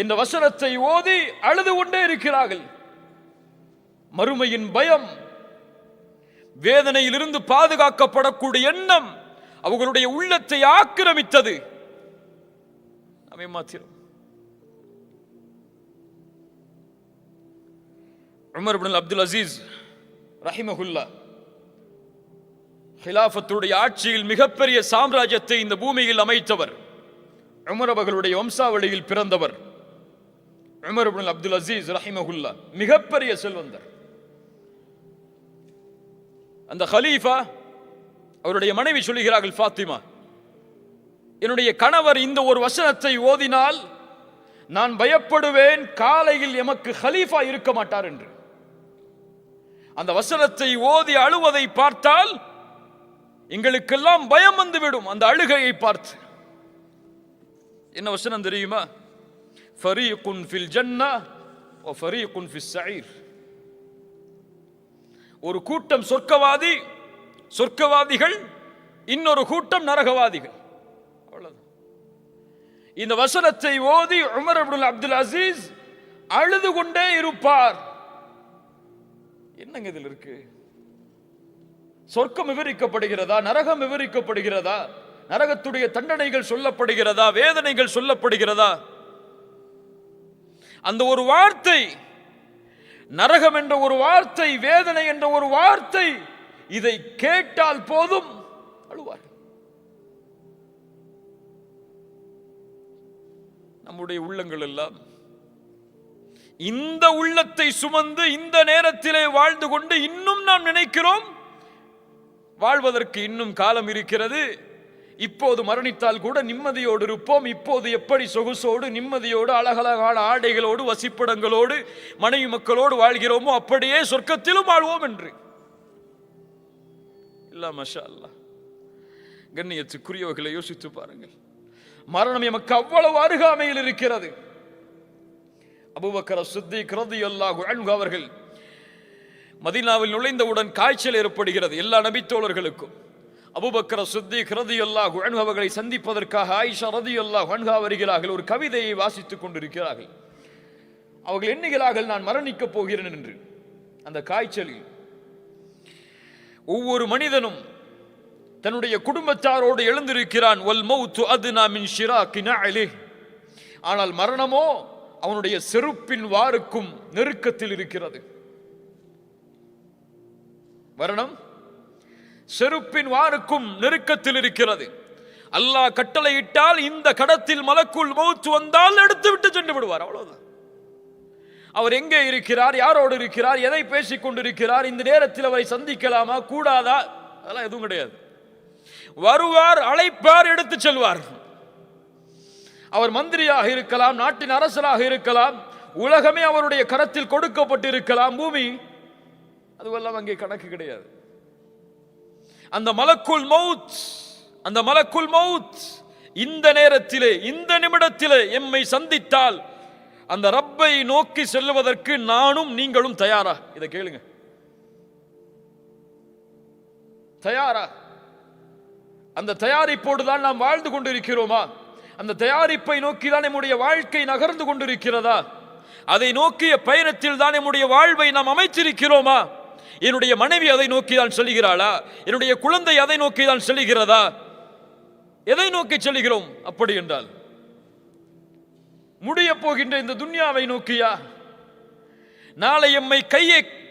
என்ற வசனத்தை ஓதி அழுது கொண்டே இருக்கிறார்கள். மறுமையின் பயம், வேதனையிலிருந்து பாதுகாக்கப்படக்கூடிய எண்ணம் அவர்களுடைய உள்ளத்தை ஆக்கிரமித்தது. நாமே மாத்திரம் உமர் இப்னு அப்துல் அசீஸ் ரஹிமஹுல்லா ஹிலாஃபத்துடைய ஆட்சியில் மிகப்பெரிய சாம்ராஜ்யத்தை இந்த பூமியில் அமைத்தவர். உமர் அவர்களுடைய வம்சாவளியில் பிறந்தவர். உமர் இப்னு அப்துல் அசீஸ் ரஹிமஹுல்லா மிகப்பெரிய செல்வந்தர். அந்த ஹலீஃபா அவருடைய மனைவி சொல்லுகிறார்கள், ஃபாத்திமா, என்னுடைய கணவர் இந்த ஒரு வசனத்தை ஓதினால் நான் பயப்படுவேன், காலையில் எமக்கு ஹலீஃபா இருக்க மாட்டார் என்று. அந்த வசனத்தை ஓதி அழுவதை பார்த்தால் எங்களுக்கெல்லாம் பயம் வந்துவிடும். அந்த அழுகையை பார்த்து என்ன வசனம் தெரியுமா? ஃபரீகுன் ஃபில் ஜன்னah வ ஃபரீகுன் ஃபிஸ் ஸஈர். ஒரு கூட்டம் சொர்க்கவாதிகள், இன்னொரு கூட்டம் நரகவாதிகள். அவ்வளவுதான். இந்த வசனத்தை ஓதி உமர் இப்னு அப்துல் அசீஸ் அழுது கொண்டே இருப்பார். என்னங்க இதில் இருக்கு? சொர்க்கம் விவரிக்கப்படுகிறதா? நரகம் விவரிக்கப்படுகிறதா? நரகத்துடைய தண்டனைகள் சொல்லப்படுகிறதா? வேதனைகள் சொல்லப்படுகிறதா? அந்த ஒரு வார்த்தை, நரகம் என்ற ஒரு வார்த்தை, வேதனை என்ற ஒரு வார்த்தை, இதை கேட்டால் போதும் அழுவார்கள். நம்முடைய உள்ளங்கள் எல்லாம் இந்த உள்ளத்தை சுமந்து இந்த நேரத்திலே வாழ்ந்து கொண்டு இன்னும் நாம் நினைக்கிறோம் வாழ்வதற்கு இன்னும் காலம் இருக்கிறது, இப்போது மரணித்தால் கூட நிம்மதியோடு இருப்போம், இப்போது எப்படி சொகுசோடு நிம்மதியோடு அழகழகான ஆடைகளோடு வசிப்பிடங்களோடு மனைவி மக்களோடு வாழ்கிறோமோ அப்படியே சொர்க்கத்திலும் வாழ்வோம் என்று. இல்ல மாஷா அல்லாஹ். கண்ணியத்துக்குரியவர்களை யோசித்து பாருங்கள். மரணம் எமக்கு அவ்வளவு அருகாமையில் இருக்கிறது. அபூபக்கர் சித்திக் ரலியல்லாஹு அன்ஹு அவர்கள் மதீனாவில் நுழைந்தவுடன் காய்ச்சல் ஏற்படுகிறது எல்லா நபித்தோழர்களுக்கும். அபூபக்கர் சித்திக் ரலியல்லாஹு அன்ஹு அவர்களை சந்திப்பதற்காக ஆயிஷா ரலியல்லாஹு அன்ஹா வருகிறார்கள். ஒரு கவிதையை வாசித்துக் கொண்டிருக்கிறார்கள். அவர்கள் எண்ணுகிறார்கள், நான் மரணிக்கப் போகிறேன் என்று. அந்த காய்ச்சலில் ஒவ்வொரு மனிதனும் தன்னுடைய குடும்பத்தாரோடு எழுந்திருக்கிறான். வல் மௌத்து அத்னா மின் ஷிராகி நஅலிஹ். ஆனால் மரணமோ அவனுடைய செருப்பின் வாருக்கும் நெருக்கத்தில் இருக்கிறது. மரணம் செருப்பின் வாருக்கும் நெருக்கத்தில் இருக்கிறது. அல்லாஹ் கட்டளையிட்டால் இந்த கடத்தில் மலக்குல் மௌத் வந்தால் எடுத்து விட்டு சென்று விடுவார். அவ்வளவுதான். அவர் எங்கே இருக்கிறார், யாரோடு இருக்கிறார், எதை பேசிக் கொண்டிருக்கிறார், இந்த நேரத்தில் அவரை சந்திக்கலாமா கூடாதா, அதெல்லாம் எதுவும் கிடையாது. வருவார், அழைப்பார், எடுத்து செல்வார். அவர் மந்திரியாக இருக்கலாம், நாட்டின் அரசராக இருக்கலாம், உலகமே அவருடைய கரத்தில் கொடுக்கப்பட்டு இருக்கலாம், பூமி, அதுவெல்லாம் அங்கே கணக்கு கிடையாது. அந்த மலக்குல் மௌத் இந்த நேரத்திலே இந்த நிமிடத்திலே எம்மை சந்தித்தால் அந்த ரப்பை நோக்கி செல்வதற்கு நானும் நீங்களும் தயாரா? இதை கேளுங்க. தயாரா? அந்த தயாரிப்போடு தான் நாம் வாழ்ந்து கொண்டிருக்கிறோமா? அந்த தயாரிப்பை நோக்கி தான் நம்முடைய வாழ்க்கை நகர்ந்து கொண்டிருக்கிறதா? அதை நோக்கிய பயணத்தில் தான் நம்முடைய வாழ்வை நாம் அமைத்திருக்கிறோமா? என்னுடைய மனைவி அதை நோக்கி தான் செல்கிறாளா? என்னுடைய குழந்தை அதை நோக்கி தான் செல்கிறதா? எதை நோக்கி செல்கிறோம்? அப்படி என்றால் முடிய போகின்ற இந்த துன்யாவை நோக்கியா? நாளை எம்மை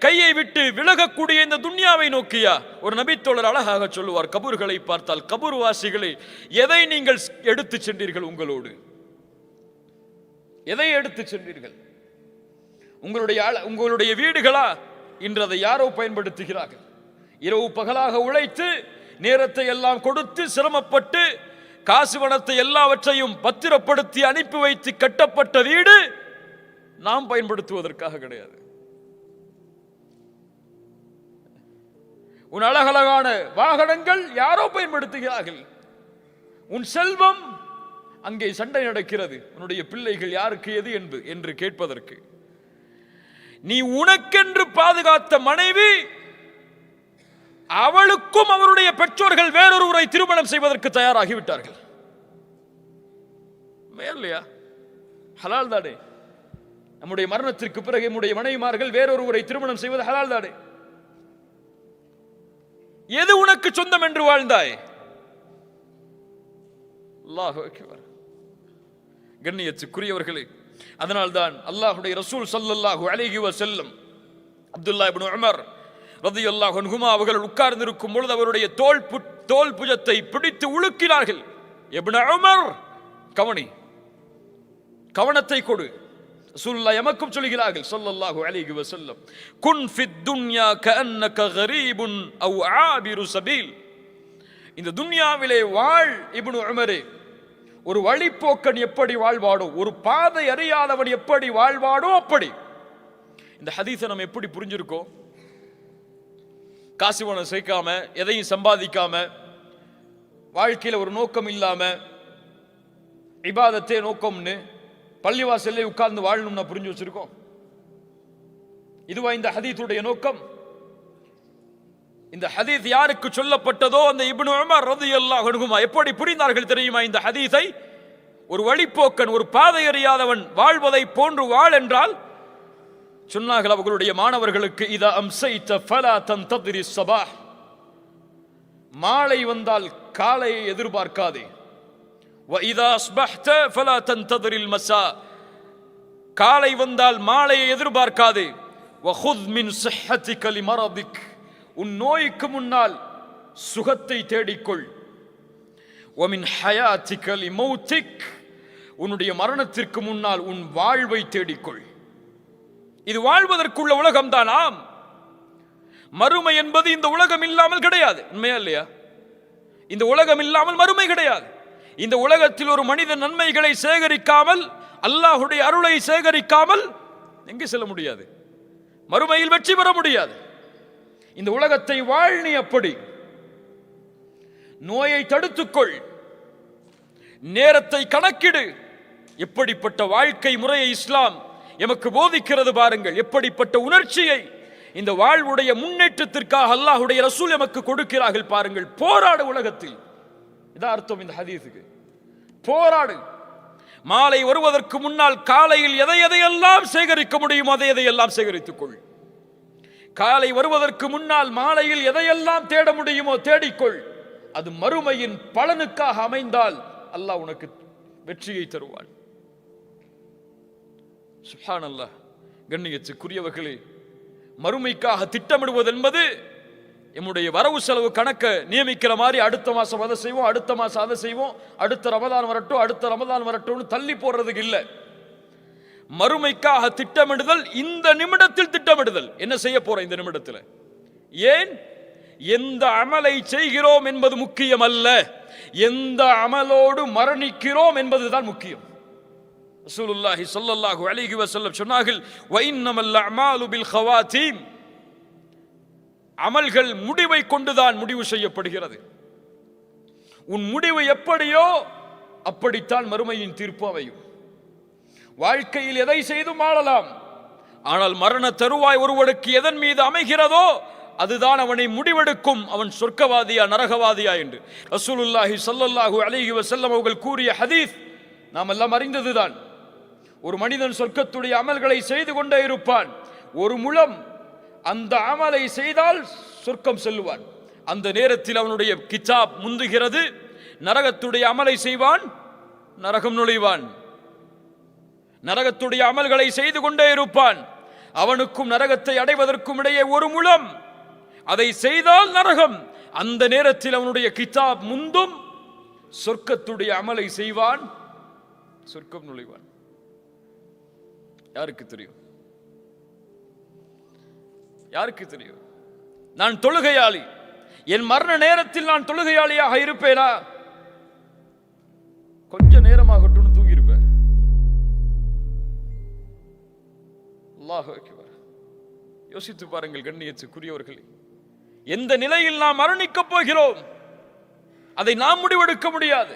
கையை விட்டு விலகக்கூடிய இந்த துன்யாவை நோக்கியா? ஒரு நபித்தோழர் அழகாக சொல்லுவார், கபூர்களை பார்த்தால், கபூர் வாசிகளை, எதை நீங்கள் எடுத்து சென்றீர்கள் உங்களோடு? எதை எடுத்து சென்றீர்கள்? உங்களுடைய வீடுகளா? இன்று அதை யாரோ பயன்படுத்துகிறார்கள். இரவு பகலாக உழைத்து நேரத்தை எல்லாம் கொடுத்து சிரமப்பட்டு காசு பணத்தை எல்லாவற்றையும் பத்திரப்படுத்தி அனுப்பி வைத்து கட்டப்பட்ட வீடு நாம் பயன்படுத்துவதற்காக கிடையாது. உன் அழகழகான வாகனங்கள் யாரோ பயன்படுத்துகிறார்கள். உன் செல்வம், அங்கே சண்டை நடக்கிறது. உன்னுடைய பிள்ளைகள் யாருக்கு எது என்று கேட்பதற்கு. நீ உனக்கென்று பாதுகாத்த மனைவி, அவளுக்கும் அவருடைய பெற்றோர்கள் வேறொருவரை திருமணம் செய்வதற்கு தயாராகிவிட்டார்கள். இல்லையா? ஹலால் தானே? நம்முடைய மரணத்திற்கு பிறகு நம்முடைய மனைவிமார்கள் வேறொருவரை திருமணம் செய்வது ஹலால் தானே? எது உனக்கு சொந்தம் என்று வாழ்ந்தாய்? அல்லாஹ் அக்பர். கண்ணியத்துக்குரியவர்களே, அதனால்தான் அல்லாஹ்வுடைய ரசூல் ஸல்லல்லாஹு அலைஹி வஸல்லம் அப்துல்லாஹ் இப்னு உமர் ரலியல்லாஹு அன்ஹுமா அவர்கள் உட்கார்ந்திருக்கும் பொழுது அவருடைய தோல் புஜத்தை பிடித்து உலுக்கினார்கள். இப்னு உமர், கவனி, கவனத்தை கொடு. ரசூலுல்லாஹ் எமக்கும் சொல்கிறார்கள் ஸல்லல்லாஹு அலைஹி வஸல்லம், குன் ஃபித் துன்யா கஅன்னக கரீபுன் அவ் ஆபிரு சபீல். இந்த துன்யாவிலே வாழ் இப்னு உமரே, ஒரு வழிப்போக்கன் எப்படி வாழ்வானோ, ஒரு பாதை அறியாதவன் எப்படி வாழ்வானோ அப்படி. இந்த ஹதீஸை நம்ம எப்படி புரிஞ்சிருக்கோம்? காசு பணம் சேர்க்காம, எதையும் சம்பாதிக்காம, வாழ்க்கையில் ஒரு நோக்கம் இல்லாம, இபாதத்தே நோக்கம்னு பள்ளிவாசல்லே உட்கார்ந்து வாழணும்னா புரிஞ்சு வச்சிருக்கோம். இதுவா இந்த ஹதீஸுடைய நோக்கம்? இந்த ஹதீஸ் யாருக்கு சொல்லப்பட்டதோ அந்த இப்னு உமர் ரலியல்லாஹு அன்ஹுமா எப்படி புரிந்தார்கள் தெரியுமா இந்த ஹதீஸை? ஒரு வழிப்போக்கன், ஒரு பாதை அறியாதவன் வாழ்வதை போன்று வாழ் என்றால் சொன்னார்கள் அவர்களுடைய மாணவர்களுக்கு, இதா அம்சைத ஃபலா தன்ததிரி ஸபாஹ், மாலை வந்தால் காலையை எதிர்பார்க்காதே. வ இதா அஸ்பஹ்த ஃபலா தன்ததிரில் மஸா, காலை வந்தால் மாலையை எதிர்பார்க்காதே. வ குத் மின் ஸிஹ்ஹதிக லிமரதிக், உன் நோய்க்கு முன்னால் சுகத்தை தேடிக்கொள். வ மின் ஹயாதிக லிமௌதிக், உன்னுடைய மரணத்திற்கு முன்னால் உன் வாழ்வை தேடிக்கொள். இது வாழ்வதற்குள்ள உலகம் தான். ஆம், மறுமை என்பது இந்த உலகம் இல்லாமல் கிடையாது. உண்மையா இல்லையா? இந்த உலகம் இல்லாமல் மறுமை கிடையாது. இந்த உலகத்தில் ஒரு மனிதன் நன்மைகளை சேகரிக்காமல், அல்லாஹ்வுடைய அருளை சேகரிக்காமல் எங்கே செல்ல முடியாது? மறுமையில் வெற்றி பெற முடியாது. இந்த உலகத்தை வாழ். நீ அப்படி நோயை தடுத்துக்கொள், நேரத்தை கணக்கிடு. எப்படிப்பட்ட வாழ்க்கை முறையை இஸ்லாம் எமக்கு போதிக்கிறது பாருங்கள். எப்படிப்பட்ட உணர்ச்சியை இந்த வாழ்வுடைய முன்னேற்றத்திற்காக அல்லாஹ்வுடைய ரசூல் எமக்கு கொடுக்கிறார்கள் பாருங்கள். போராடு உலகத்தில். இதான் அர்த்தம் இந்த ஹதீஸுக்கு. போராடு. மாலை வருவதற்கு முன்னால் காலையில் எதையெல்லாம் சேகரிக்க முடியுமோ அதையெல்லாம் சேகரித்துக் கொள். காலை வருவதற்கு முன்னால் மாலையில் எதையெல்லாம் தேட முடியுமோ தேடிக்கொள். அது மறுமையின் பலனுக்காக அமைந்தால் அல்லாஹ் உனக்கு வெற்றியை தருவான். சுப்ஹானல்லாஹ். கண்ணியத்துக்குரியவர்களே, மறுமைக்காக திட்டமிடுவது என்பது நம்முடைய வரவு செலவு கணக்கை நியமிக்கிற மாதிரி அடுத்த மாசம் அதை செய்வோம், அடுத்த மாசம் அதை செய்வோம், அடுத்த ரமதான் வரட்டும், அடுத்த ரமதான் வரட்டும்னு தள்ளி போடுறதுக்கு இல்லை. மறுமைக்காக திட்டமிடுதல், இந்த நிமிடத்தில் திட்டமிடுதல். என்ன செய்ய போற இந்த நிமிடத்தில்? ஏன்? எந்த அமலை செய்கிறோம் என்பது முக்கியம் அல்ல, எந்த அமலோடு மரணிக்கிறோம் என்பதுதான் முக்கியம். ரசூலுல்லாஹி ஸல்லல்லாஹு அலைஹி வஸல்லம் சொன்னார்கள், வ இன்னமல் அமாலு பில் ஹவாதீம், அமல்கள் முடிவை கொண்டுதான் முடிவு செய்யப்படுகிறது. உன் முடிவு எப்படியோ அப்படித்தான் மறுமையின் தீர்ப்பு அமையும். வாழ்க்கையில் எதை செய்தும் வாழலாம், ஆனால் மரண தருவாய் ஒருவனுக்கு எதன் மீது அமைகிறதோ அதுதான் அவனை முடிவெடுக்கும், அவன் சொர்க்கவாதியா நரகவாதியா என்று ரசூலுல்லாஹி ஸல்லல்லாஹு அலைஹி வஸல்லம் அவர்கள் கூறிய ஹதீஸ் நாம் எல்லாம் அறிந்ததுதான். ஒரு மனிதன் சொர்க்கத்துடைய அமல்களை செய்து கொண்டே இருப்பான். ஒரு முழம் அந்த அமலை செய்தால் சொர்க்கம் செல்லுவான். அந்த நேரத்தில் அவனுடைய கிதாப் முந்துகிறது. நரகத்துடைய அமலை செய்வான், நரகம் நுழைவான். நரகத்துடைய அமல்களை செய்து கொண்டே இருப்பான். அவனுக்கும் நரகத்தை அடைவதற்கும் இடையே ஒரு முழம், அதை செய்தால் நரகம். அந்த நேரத்தில் அவனுடைய கிதாப் முந்தும், சொர்க்கத்துடைய அமலை செய்வான், சொர்க்கம் நுழைவான். யாருக்கு தெரியும்? யாருக்கு தெரியும்? நான் தொழுகையாளி, என் மரண நேரத்தில் நான் தொழுகையாளியாக இருப்பேனா? கொஞ்ச நேரமாகட்டும் தூங்கி இருப்பேன். அல்லாஹ் அக்பர். யோசித்து பாருங்கள் கண்ணியத்துக்குரியவர்களே, எந்த நிலையில் நாம் மரணிக்கப் போகிறோம் அதை நாம் முடிவெடுக்க முடியாது.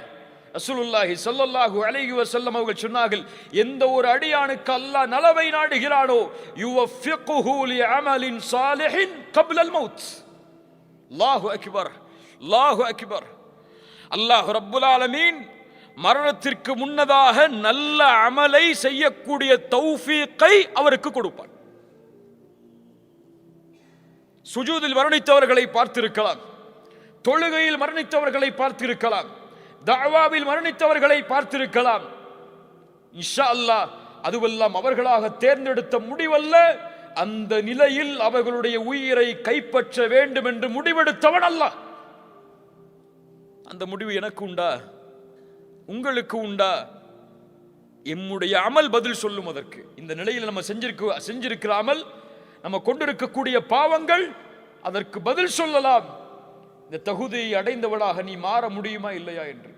ரசூலுல்லாஹி ஸல்லல்லாஹு அலைஹி வஸல்லம் அவர்கள் சொன்னார்கள், எந்த ஒரு அடியானுக்கு அல்லாஹ் நலவை நாடுகிறானோ யுவஃபிகுஹு லிஅமலின் சாலிஹின் கப்லல் மௌத். அல்லாஹு அக்பர், அல்லாஹு அக்பர். அல்லாஹ் ரப்புல் ஆலமீன் மரணத்திற்கு முன்னதாக நல்ல அமலை செய்யக்கூடிய தௌஃபீக்கை அவருக்கு கொடுப்பான். சுஜூதில் மரணித்தவர்களை பார்த்திருக்கலாம், தொழுகையில் மரணித்தவர்களை பார்த்திருக்கலாம், தஅவாவில் மரணித்தவர்களை பார்த்திருக்கலாம். இன்ஷா அல்லாஹ் அதுவெல்லாம் அவர்களாக தேர்ந்தெடுத்த முடிவல்ல. அந்த நிலையில் அவர்களுடைய உயிரை கைப்பற்ற வேண்டும் என்று முடிவெடுத்தவன் அல்லாஹ். அந்த முடிவு எனக்கு உண்டா, உங்களுக்கு உண்டா? எம்முடைய அமல் பதில் சொல்லும் அதற்கு. இந்த நிலையில் நம்ம செஞ்சிருக்கிற அமல், நம்ம கொண்டிருக்கக்கூடிய பாவங்கள் அதற்கு பதில் சொல்லலாம். இந்த தகுதியை அடைந்தவளாக நீ மாற முடியுமா இல்லையா என்று.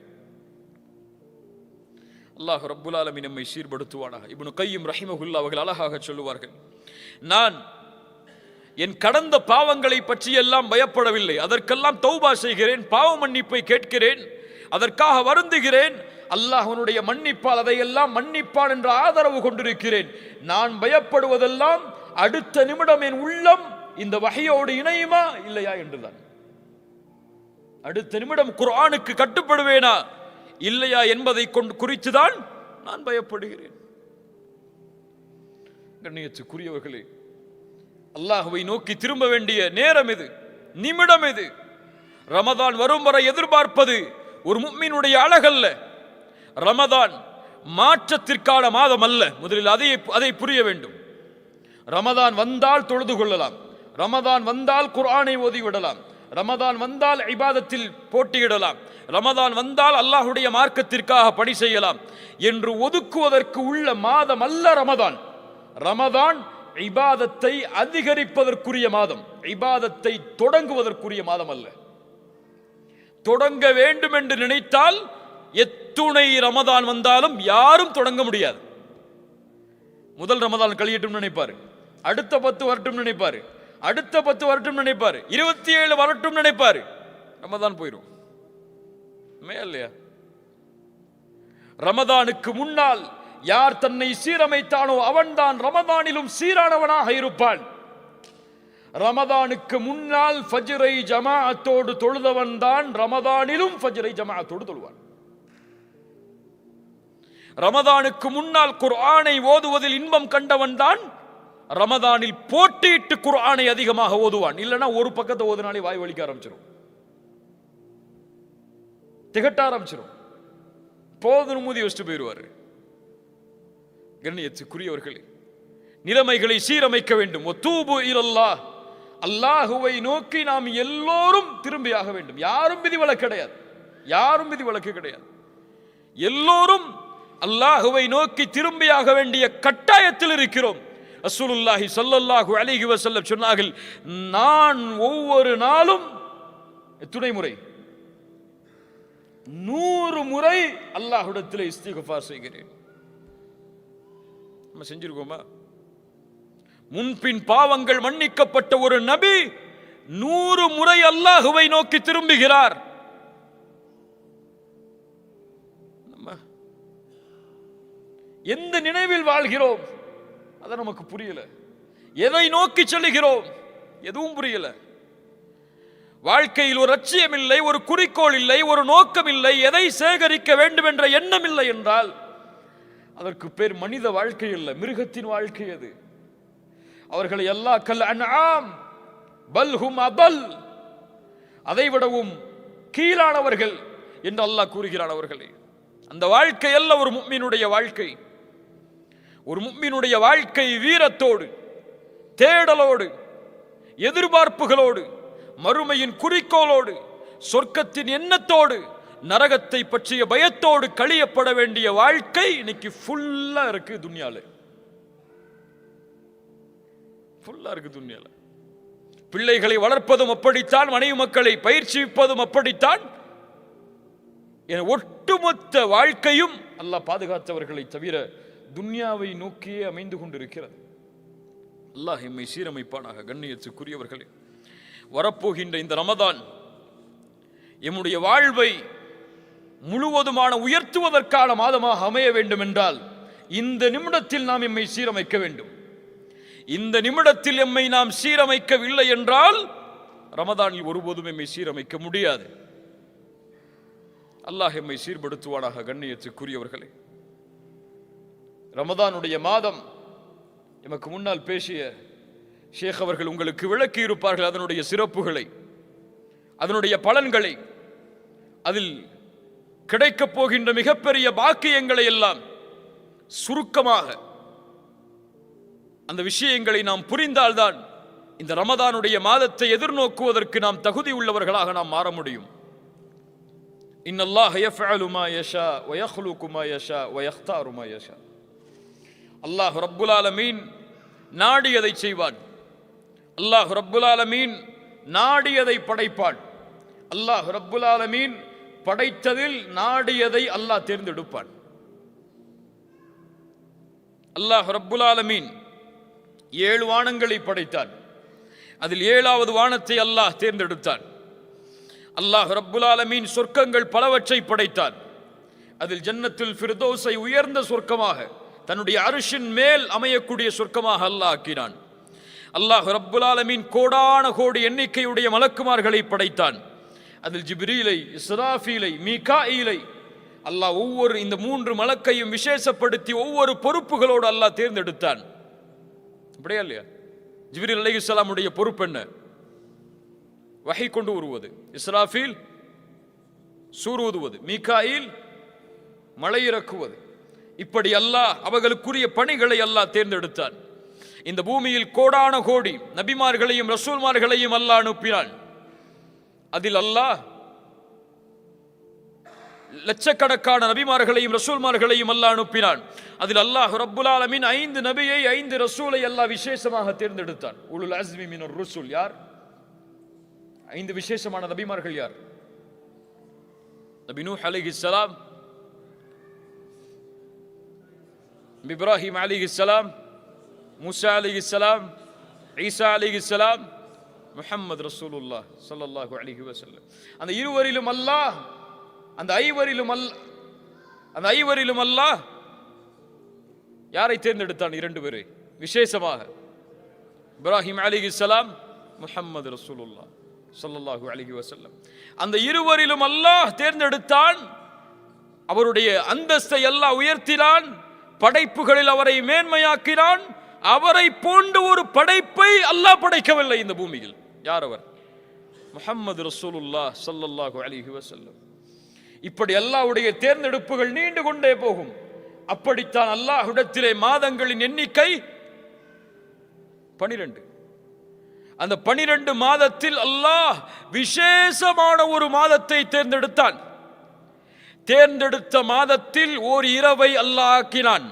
அல்லாஹ் ரப்புல் ஆலமீன் நம்மை சீர்படுத்துவானாக. இப்னு கய்யிம் ரஹிமஹுல்லாஹ் அவர்கள் அழகாக சொல்லுவார்கள், நான் என் கடந்த பாவங்களை பற்றி எல்லாம் பயப்படவில்லை, அதற்கெல்லாம் தௌபா செய்கிறேன், பாவ மன்னிப்பை கேட்கிறேன், அதற்காக வருந்துகிறேன். அல்லாஹ்வுடைய மன்னிப்பால் அதையெல்லாம் மன்னிப்பான் என்ற ஆதரவு கொண்டிருக்கிறேன். நான் பயப்படுவதெல்லாம் அடுத்த நிமிடம் என் உள்ளம் இந்த வஹையோடு இணையுமா இல்லையா என்றுதான். அடுத்த நிமிடம் குர்ஆனுக்கு கட்டுப்படுவேனா இல்லையா என்பதை குறித்துதான் நான் பயப்படுகிறேன். கண்ணியத்துக்குரியவர்களே, அல்லாஹ்வை நோக்கி திரும்ப வேண்டிய நேரம் இது, நிமிடம் இது. ரமதான் வரும் வரை எதிர்பார்ப்பது ஒரு முஃமினுடைய அழகல்ல. ரமதான் மாற்றத்திற்கான மாதம் அல்ல. முதலில் அதை புரிய வேண்டும். ரமதான் வந்தால் தொழுது கொள்ளலாம், ரமதான் வந்தால் குர்ஆனை ஓதிவிடலாம், ரமதான் வந்தால் இபாதத்தில் போட்டியிடலாம், ரமதான் வந்தால் அல்லாஹ்வுடைய மார்க்கத்திற்காக பணி செய்யலாம் என்று ஒதுக்குவதற்கு உள்ள மாதம் அல்ல ரமதான். ரமதான் இபாதத்தை அதிகரிப்பதற்குரிய மாதம், இபாதத்தை தொடங்குவதற்குரிய மாதம் அல்ல. தொடங்க வேண்டும் என்று நினைத்தால் எத்துணை ரமதான் வந்தாலும் யாரும் தொடங்க முடியாது. முதல் ரமதான் கழியட்டும் நினைப்பாரு, அடுத்த 10 வரட்டும் நினைப்பாரு, அடுத்த 10 வரட்டும் நினைப்பாரு, 27 வரட்டும் நினைப்பாரு, ரமதான் போயிடும் இல்லையா? ரமதானுக்கு முன்னால் யார் தன்னை சீரமைத்தானோ அவன்தான் ரமதானிலும் சீரானவனாக இருப்பான். ரமதானுக்கு முன்னால் ஃபஜ்ரை ஜமாஅத்தோடு தொழுதவன் தான் ரமதானிலும் ஃபஜ்ரை ஜமாஅத்தோடு தொழுவான். ரமதானுக்கு முன்னால் குர்ஆனை ஓதுவதில் இன்பம் கண்டவன் தான் ரமதானில் போட்டியிட்டு குர்ஆனை அதிகமாக ஓதுவான். இல்லைன்னா ஒரு பக்கத்தை ஓதுனாலே வாய் வலிக்க ஆரம்பிச்சிடும், திகட்ட ஆரம்பிச்சிடும், போதும் மூதி வச்சுட்டு போயிடுவாரு. கண்ணியத்துக்குரியவர்களே, நிலைமைகளை சீரமைக்க வேண்டும். வதூபு இலல்லாஹ், அல்லாஹுவை நோக்கி நாம் எல்லோரும் திரும்பியாக வேண்டும். யாரும் விதிவிலக்கு கிடையாது, யாரும் விதிவிலக்கு கிடையாது. எல்லோரும் அல்லாஹுவை நோக்கி திரும்பியாக வேண்டிய கட்டாயத்தில் இருக்கிறோம். ரசூலுல்லாஹி ஸல்லல்லாஹு அலைஹி வஸல்லம் சொன்னார்கள், நான் ஒவ்வொரு நாளும் எத்தனை முறை? 100 முறை அல்லாஹ்விடத்தில் இஸ்திக்ஃபார் செய்கிறேன். நம்ம செஞ்சிருக்கோமா? முன்பின் பாவங்கள் மன்னிக்கப்பட்ட ஒரு நபி 100 முறை அல்லாஹுவை நோக்கி திரும்புகிறார். எந்த நினைவில் வாழ்கிறோம் அது நமக்கு புரியல. எதை நோக்கி செல்கிறோம் எதுவும் புரியல. வாழ்க்கையில் ஒரு லட்சியம் இல்லை, ஒரு குறிக்கோள் இல்லை, ஒரு நோக்கம் இல்லை, எதை சேகரிக்க வேண்டும் என்ற எண்ணம் இல்லை என்றால் அதற்கு பேர் மனித வாழ்க்கை இல்லை, மிருகத்தின் வாழ்க்கை அது. அவர்களை அல்லாஹ் கல் அன்ஆம் பல் ஹும் அபல், அதைவிடவும் கீழானவர்கள் என்று அல்லாஹ் கூறுகிறான் அவர்களே. அந்த வாழ்க்கை அல்ல ஒரு முஃமினுடைய வாழ்க்கை. ஒரு முஃமினுடைய வாழ்க்கை வீரத்தோடு, தேடலோடு, எதிர்பார்ப்புகளோடு, மறுமையின் குறிக்கோளோடு, சொர்க்கத்தின் எண்ணத்தோடு, நரகத்தை பற்றிய பயத்தோடு கழியப்பட வேண்டிய வாழ்க்கை இன்னைக்கு ஃபுல்லா இருக்கு துன்யால. ஃபுல்லா இருக்கு துன்யால. பிள்ளைகளை வளர்ப்பதும் அப்படித்தான், மனைவி மக்களை பயிற்சிப்பதும் அப்படித்தான். ஒட்டுமொத்த வாழ்க்கையும் அல்லாஹ் பாதுகாத்தவர்களை தவிர துன்யாவை நோக்கியே அமைந்து கொண்டிருக்கிறது. அல்லாஹ் எம்மை சீரமைப்பானாக. கண்ணியத்துக்குரியவர்களே, வரப்போகின்ற இந்த ரமதான் எம்முடைய வாழ்வை முழுவதுமான உயர்த்துவதற்கான மாதமாக அமைய வேண்டும் என்றால் இந்த நிமிடத்தில் நாம் எம்மை சீரமைக்க வேண்டும். இந்த நிமிடத்தில் எம்மை நாம் சீரமைக்கவில்லை என்றால் ரமதானில் ஒருபோதும் எம்மை சீரமைக்க முடியாது. அல்லாஹ் எம்மை சீர்படுத்துவானாக. கண்ணியத்துக்குரியவர்களே, ரமதானுடைய மாதம் எமக்கு முன்னால் பேசிய ஷேக் அவர்கள் உங்களுக்கு விளக்கி இருப்பார்கள் அதனுடைய சிறப்புகளை, அதனுடைய பலன்களை, அதில் கிடைக்கப் போகின்ற மிகப்பெரிய பாக்கியங்களை எல்லாம் சுருக்கமாக அந்த விஷயங்களை நாம் புரிந்தால்தான் இந்த ரமதானுடைய மாதத்தை எதிர்நோக்குவதற்கு நாம் தகுதி உள்ளவர்களாக நாம் மாற முடியும். இன்னல்லாஹ் யஃஅலு மா யஷா வ யഖ்லுகு மா யஷா வ யக்தாரு மா யஷா. அல்லாஹ் ரப்புல் ஆலமீன் நாடியதை செய்வான். அல்லாஹ் ரப்புல் ஆலமீன் நாடியதை படைப்பான். அல்லாஹ் ரப்புல் ஆலமீன் படைத்ததில் நாடியதை அல்லாஹ் தேர்ந்தெடுப்பான். அல்லாஹ் ரப்புல் ஆலமீன் 7 வானங்களை படைத்தான். அதில் 7வது வானத்தை அல்லாஹ் தேர்ந்தெடுத்தான். அல்லாஹ் ரப்புல் ஆலமீன் சொர்க்கங்கள் பலவற்றை படைத்தான். அதில் ஜன்னத்துல் ஃபிர்தௌஸை உயர்ந்த சொர்க்கமாக தன்னுடைய அர்ஷின் மேல் அமையக்கூடிய சொர்க்கமாக அல்லாஹ் ஆக்கினான். அல்லாஹ் ரப்புல் ஆலமீன் கோடான கோடி எண்ணிக்கையுடைய மலக்குமார்களை படைத்தான். அதில் ஜிப்ரீலை, இஸ்ராஃபீலை, மீகாஈலை அல்லாஹ் ஒவ்வொரு இந்த 3 மலக்கையும் விசேஷப்படுத்தி ஒவ்வொரு பொறுப்புகளோடு அல்லாஹ் தேர்ந்தெடுத்தான். அப்படியா இல்லையா? ஜிப்ரீல் அலைஹிஸ்ஸலாமுடைய பொறுப்பு என்ன? வஹி கொண்டு வருவது. இஸ்ராஃபீல் சூர் ஊதுவது. மீகாயில் மழை இறக்குவது. இப்படி அல்லாஹ் அவர்களுக்குரிய பணிகளை அல்லாஹ் தேர்ந்தெடுத்தான். இந்த பூமியில் கோடான கோடி நபிமார்களையும் ரசூல்மார்களையும் அல்லாஹ் அனுப்பினான். அதில் அல்லாஹ் லட்சக்கணக்கான நபிமார்களையும் ரசூல்மார்களையும் அல்லாஹ் அனுப்பினான். அதில் அல்லாஹ் ரப்புல் ஆலமீன் 5 நபியை 5 ரசூலை அல்லாஹ் விசேஷமாக தேர்ந்தெடுத்தான். உலுல் அஸ்மி மினர் ருசுல் யார்? 5 விசேஷமான நபிமார்கள் யார்? நபி நூஹ் அலைஹிஸ்ஸலாம், இப்ராஹிம் அலைஹிஸ்ஸலாம், மூசா அலைஹிஸ்ஸலாம், ஈசா அலைஹிஸ்ஸலாம், முஹம்மது ரசூலுல்லாஹ் ஸல்லல்லாஹு அலைஹி வஸல்லம். அந்த இருவரிலும் அல்லாஹ் அந்த ஐவரிலும் அல்லாஹ் யாரை தேர்ந்தெடுத்தான்? 2 பேரை விசேஷமாக. இப்ராஹிம் அலைஹிஸ்ஸலாம், முஹம்மது ரசூலுல்லாஹ் ஸல்லல்லாஹு அலைஹி வஸல்லம். அந்த இருவரிலும் அல்லாஹ் தேர்ந்தெடுத்தான். அவருடைய அந்தஸ்தை அல்லாஹ் உயர்த்தினான். படைப்புகளில் அவரை மேன்மையாக்கினான். அவரை போன்ற ஒரு படைப்பை அல்லாஹ் படைக்கவில்லை இந்த பூமியில். யார் அவர்? முஹம்மது ரசூலுல்லாஹ் ஸல்லல்லாஹு அலைஹி வஸல்லம். இப்படி அல்லாஹ்வுடைய தேர்ந்தெடுப்புகள் நீண்டு கொண்டே போகும். அப்படித்தான் அல்லாஹ்விடத்திலே மாதங்களின் எண்ணிக்கை 12. அந்த 12 மாதத்தில் அல்லாஹ் விசேஷமான ஒரு மாதத்தை தேர்ந்தெடுத்தான். தேர்ந்தெடுத்த மாதத்தில் ஓர் இரவை அல்லாஹ் ஆக்கினான்.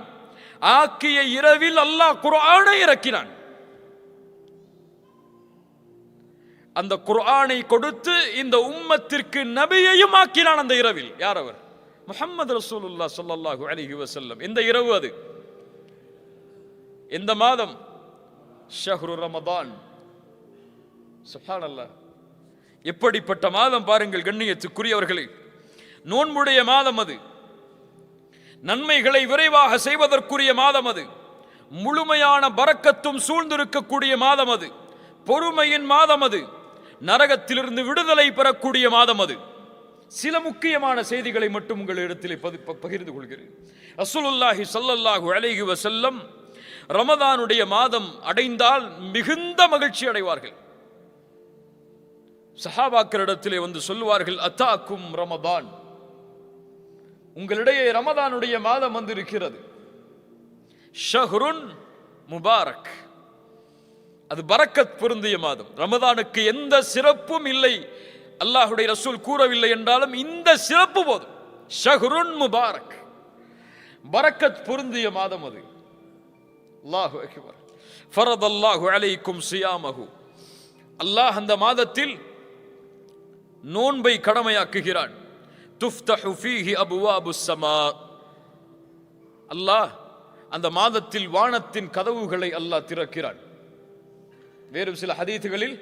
ஆக்கிய இரவில் அல்லாஹ் குர்ஆனை இறக்கினான். அந்த குர்ஆனை கொடுத்து இந்த உம்மத்திற்கு நபியையும் ஆக்கினான் அந்த இரவில். யார் அவர்? முஹம்மது ரசூலுல்லாஹ் ஸல்லல்லாஹு அலைஹி வஸல்லம். இந்த இரவு அது எந்த மாதம்? ஷஹ்ரு ரமதான். சுப்ஹானல்லாஹ், எப்படிப்பட்ட மாதம் பாருங்கள் கண்ணியத்துக்குரியவர்களே. நோன்புடைய மாதம் அது. நன்மைகளை விரைவாக செய்வதற்குரிய மாதம் அது. முழுமையான பரக்கத்தும் சூழ்ந்திருக்கக்கூடிய மாதம் அது. பொறுமையின் மாதம் அது. நரகத்திலிருந்து விடுதலை பெறக்கூடிய மாதம் அது. சில முக்கியமான செய்திகளை மட்டும் உங்களிடத்தில் பகிர்ந்து கொள்கிறேன். ரசூலுல்லாஹி ஸல்லல்லாஹு அலைஹி வஸல்லம் ரமதானுடைய மாதம் அடைந்தால் மிகுந்த மகிழ்ச்சி அடைவார்கள். சஹாபாக்களிடத்திலே வந்து சொல்லுவார்கள், அத்தாக்கும் ரமதான், உங்களிடையே ரமதானுடைய மாதம் வந்திருக்கிறது. ஷஹ்ருன் முபாரக், அது பரக்கத் பொருந்திய மாதம். ரமதானுக்கு எந்த சிறப்பும் இல்லை, அல்லாஹ்வுடைய ரசூல் கூறவில்லை என்றாலும் இந்த சிறப்பு போதும். ஷஹ்ருன் முபாரக், பரக்கத் பொருந்திய மாதம் அது. அல்லாஹு அக்பர். ஃபரதல்லாஹு அலைக்கும் சியாமஹு, அல்லாஹ் அந்த மாதத்தில் நோன்பை கடமையாக்குகிறான். துஃப்தஹு ஃபீஹி அப்வாபுஸ் ஸமா, அல்லாஹ் அந்த மாதத்தில் வானத்தின் கதவுகளை அல்லாஹ் திறக்கிறான். வேறு சில ஹதீதுகளில்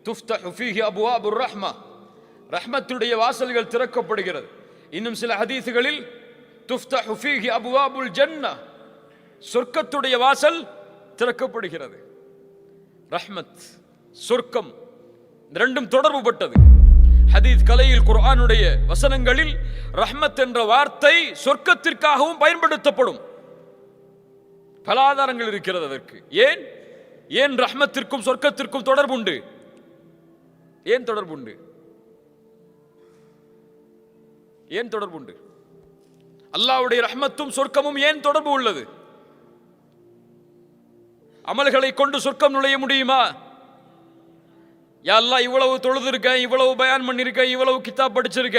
துஃப்தஹு ஃபீஹி அப்வாபுர் ரஹ்மா, ரஹ்மத்துடைய வாசல்கள் திறக்கப்படுகிறது. இன்னும் சில ஹதீஸ்களில் துஃப்தஹு ஃபீஹி அப்வாபுல் ஜன்னah, சொர்க்கத்துடைய வாசல் திறக்கப்படுகிறது. ரஹ்மத், சொர்க்கம் இரண்டும் தொடர்புபட்டது. ஹதீஸ் கலையில் குர்ஆனுடைய வசனங்களில் ரஹ்மத் என்ற வார்த்தை சொர்க்கத்திற்காகவும் பயன்படுத்தப்படும். பல ஆதாரங்கள் இருக்கிறது அதற்கு. ஏன் ரஹ்மத்திற்கும் சொர்க்கத்திற்கும் தொடர்புண்டு? ஏன் தொடர்புண்டு? ஏன் தொடர்புண்டு? அல்லாஹ்வுடைய ரஹ்மத்தும் சொர்க்கமும் ஏன் தொடர்பு உள்ளது? அமல்களை கொண்டு சொர்க்கம் நுழைய முடியுமா? யா அல்லாஹ், இவ்வளவு தொழுதிருக்க, இவ்வளவு பயான் பண்ணிருக்க, இவ்வளவு கிதாப் படிச்சிருக்க,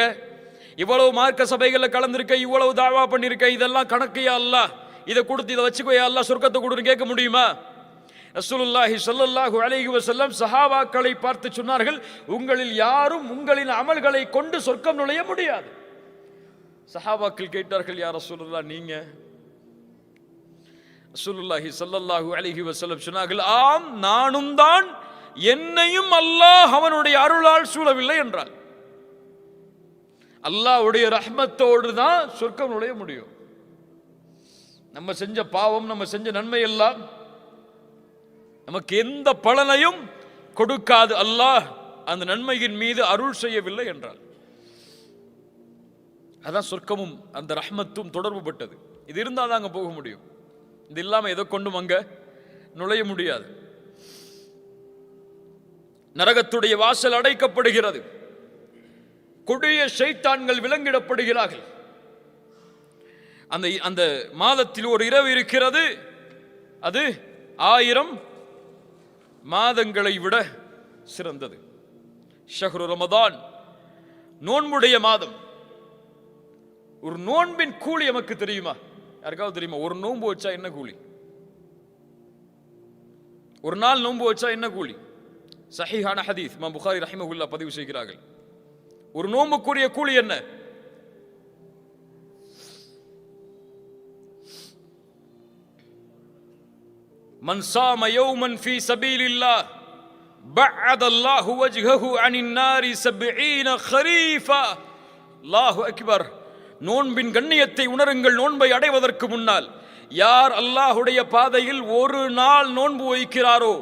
இவ்வளவு மார்க்க சபைகளில் கலந்திருக்க, இவ்வளவு தாவா பண்ணிருக்க, இதெல்லாம் கணக்கு யா அல்லாஹ், இதை கொடுத்து இதை வச்சுக்கோ யா அல்லாஹ், சொர்க்கத்தை கொடுன்னு கேட்க முடியுமா? ரசூலுல்லாஹி ஸல்லல்லாஹு அலைஹி வஸல்லம் சஹாபாக்களை பார்த்து சொன்னார்கள், உங்களில் யாரும் உங்களின் அமல்களை கொண்டு சொர்க்கம் நுழைய முடியாது. சஹாபாக்கள் கேட்டார்கள், யா ரசூலுல்லாஹ் நீங்க? ரசூலுல்லாஹி ஸல்லல்லாஹு அலைஹி வஸல்லம் சொன்னார்கள், ஆம், நானும் தான், என்னையும் அல்லாஹ் அவனுடைய அருளால் சூழவில்லை என்றால். அல்லாஹ்வுடைய ரஹ்மத்தோடு தான் சொர்க்கம் நுழைய முடியும். நம்ம செஞ்ச பாவம், நம்ம செஞ்ச நன்மை எல்லாம் நமக்கு எந்த பலனையும் கொடுக்காது, அல்லாஹ் அந்த நன்மையின் மீது அருள் செய்யவில்லை என்றால். அதான் சொர்க்கமும் அந்த ரஹ்மத்தும் தொடர்பு பட்டது. இது இருந்தால் தான் அங்க போக முடியும். இது இல்லாம எதை கொண்டும் அங்க நுழைய முடியாது. நரகத்துடைய வாசல் அடைக்கப்படுகிறது. கொடிய ஷைத்தான்கள் விலங்கிடப்படுகிறார்கள். அந்த மாதத்தில் ஒரு இரவு இருக்கிறது, அது 1000 மாதங்களை விட சிறந்தது. ஷஹ்ரு ரமதான், நோன்புடைய மாதம். ஒரு நோன்பின் கூலி நமக்கு தெரியுமா? யாருக்காவது தெரியுமா? ஒரு நோன்பு வச்சா என்ன கூலி? ஒரு நாள் நோன்பு வச்சா என்ன கூலி? சஹீஹான ஹதீஸ் இமாம் புகாரி ரஹிமஹுல்லாஹ் பதிவு செய்கிறார்கள். ஒரு நோன்புக்குரிய கூலி என்ன? மன் சாம யௌமன் ஃபீ சபீலில்லாஹ் பஅதல்லாஹு வஜ்ஹஹு அனின் நாரி 70 கரீஃபா. அல்லாஹு அக்பர். நோன்பின் கண்ணியத்தை உணருங்கள். நோன்பை அடைவதற்கு முன்னால் யார் அல்லாஹ்வுடைய பாதையில் ஒரு நாள் நோன்பு வைக்கிறாரோ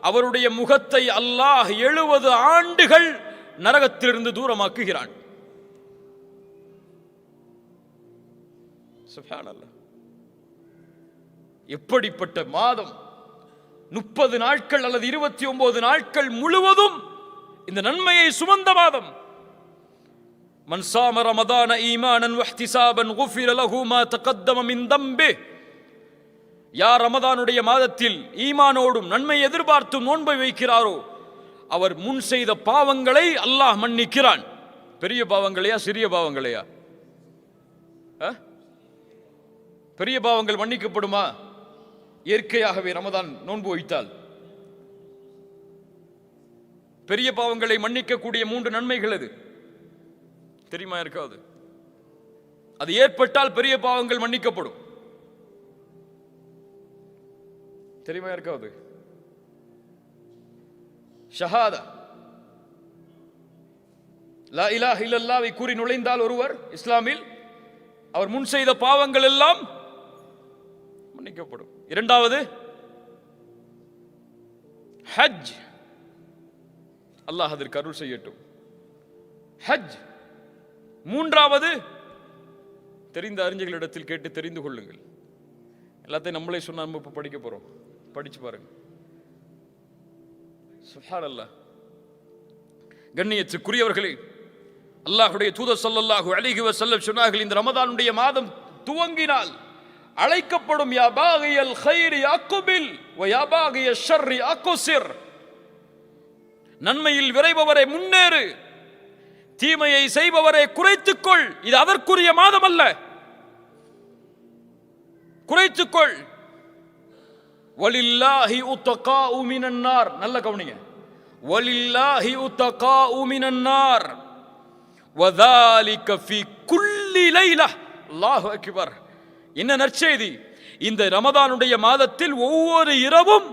அவருடைய முகத்தை அல்லாஹ் 70 ஆண்டுகள் நரகத்திலிருந்து தூரமாக்குகிறான். சுப்ஹானல்லாஹ். எப்படிப்பட்ட மாதம்! 30 நாட்கள் அல்லது 29 நாட்கள் முழுவதும் இந்த நன்மையை சுமந்த மாதம். மன் சாம ரமதான ஈமானன் வஹ்திசாபன் குஃபிர லஹு மா தகத்தம மின் தம்பி. யார் ரமதானுடைய மாதத்தில் ஈமானோடும் நன்மை எதிர்பார்த்தும் நோன்பை வைக்கிறாரோ அவர் முன் செய்த பாவங்களை அல்லாஹ் மன்னிக்கிறான். பெரிய பாவங்களையா சிறிய பாவங்களையா? பெரிய பாவங்கள் மன்னிக்கப்படுமா? இயற்கையாகவே ரமதான் நோன்பு வைத்தால் பெரிய பாவங்களை மன்னிக்கக்கூடிய 3 நன்மைகள் எது தெரியுமா? இருக்காது. அது ஏற்பட்டால் பெரிய பாவங்கள் மன்னிக்கப்படும். தெரியுமா? இருக்காது. ஷஹாதா, லா இலாஹ இல்லல்லாஹ்வை கூறி நுழைந்தால் ஒருவர் இஸ்லாமில், அவர் முன் செய்த பாவங்கள் எல்லாம் மன்னிக்கப்படும். இரண்டாவது ஹஜ். அல்லாஹ் அதற்கு அருள் செய்யட்டும். ஹஜ். மூன்றாவது தெரிந்த அறிஞர்களிடத்தில் கேட்டு தெரிந்து கொள்ளுங்கள். எல்லாத்தையும் நம்மளே சொன்னா நம்ம இப்ப படிக்க போறோம். படிச்சு பாருங்க. சுப்ஹானல்லாஹ். கண்ணியத்துக்குரியவர்களே, அல்லாஹ்வுடைய தூதர் ஸல்லல்லாஹு அலைஹி வஸல்லம் சொன்னார்கள், இந்த ரமதானுடைய மாதம் துவங்கினால் அழைக்கப்படும், யா பாகியல் கைரி அக்பில் வ யா பாகிய ஷர்ரி அக்ஸிர். நன்மையில் விரைபவரை முன்னேறு, தீமையை செய்பவரை குறைத்துக்கொள். இது அதற்குரிய மாதம் அல்ல. குறைத்துக்கொள். வலில்லாஹி உத்தகாஉ மினன் நார். நல்ல கவனிங்க. வலில்லாஹி உத்தகாஉ மினன் நார் வதாலிக ஃபீ குல்லி லைலா. அல்லாஹு அக்பர். என்ன நற்செய்தி! இந்த ரமதானுடைய மாதத்தில் ஒவ்வொரு இரவும்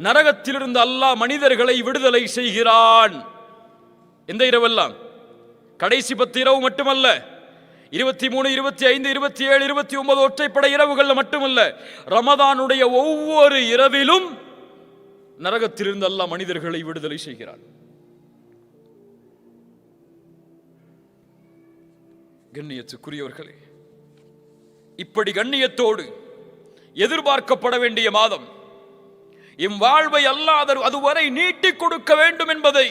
நரகத்திலிருந்து அல்லாஹ் மனிதர்களை விடுதலை செய்கிறான். எந்த இரவெல்லாம்? கடைசி 10 இரவு மட்டுமல்ல, 23, 25, 27, 29 ஒற்றைப்படை இரவுகள் மட்டுமல்ல, ரமதானுடைய ஒவ்வொரு இரவிலும் நரகத்திலிருந்து அல்லாஹ் மனிதர்களை விடுதலை செய்கிறான். கண்ணியத்துக்குரியவர்களே, இப்படி கண்ணியத்தோடு எதிர்பார்க்கப்பட வேண்டிய மாதம், எம் வாழ்வை அல்லாத அதுவரை நீட்டிக் கொடுக்க வேண்டும் என்பதை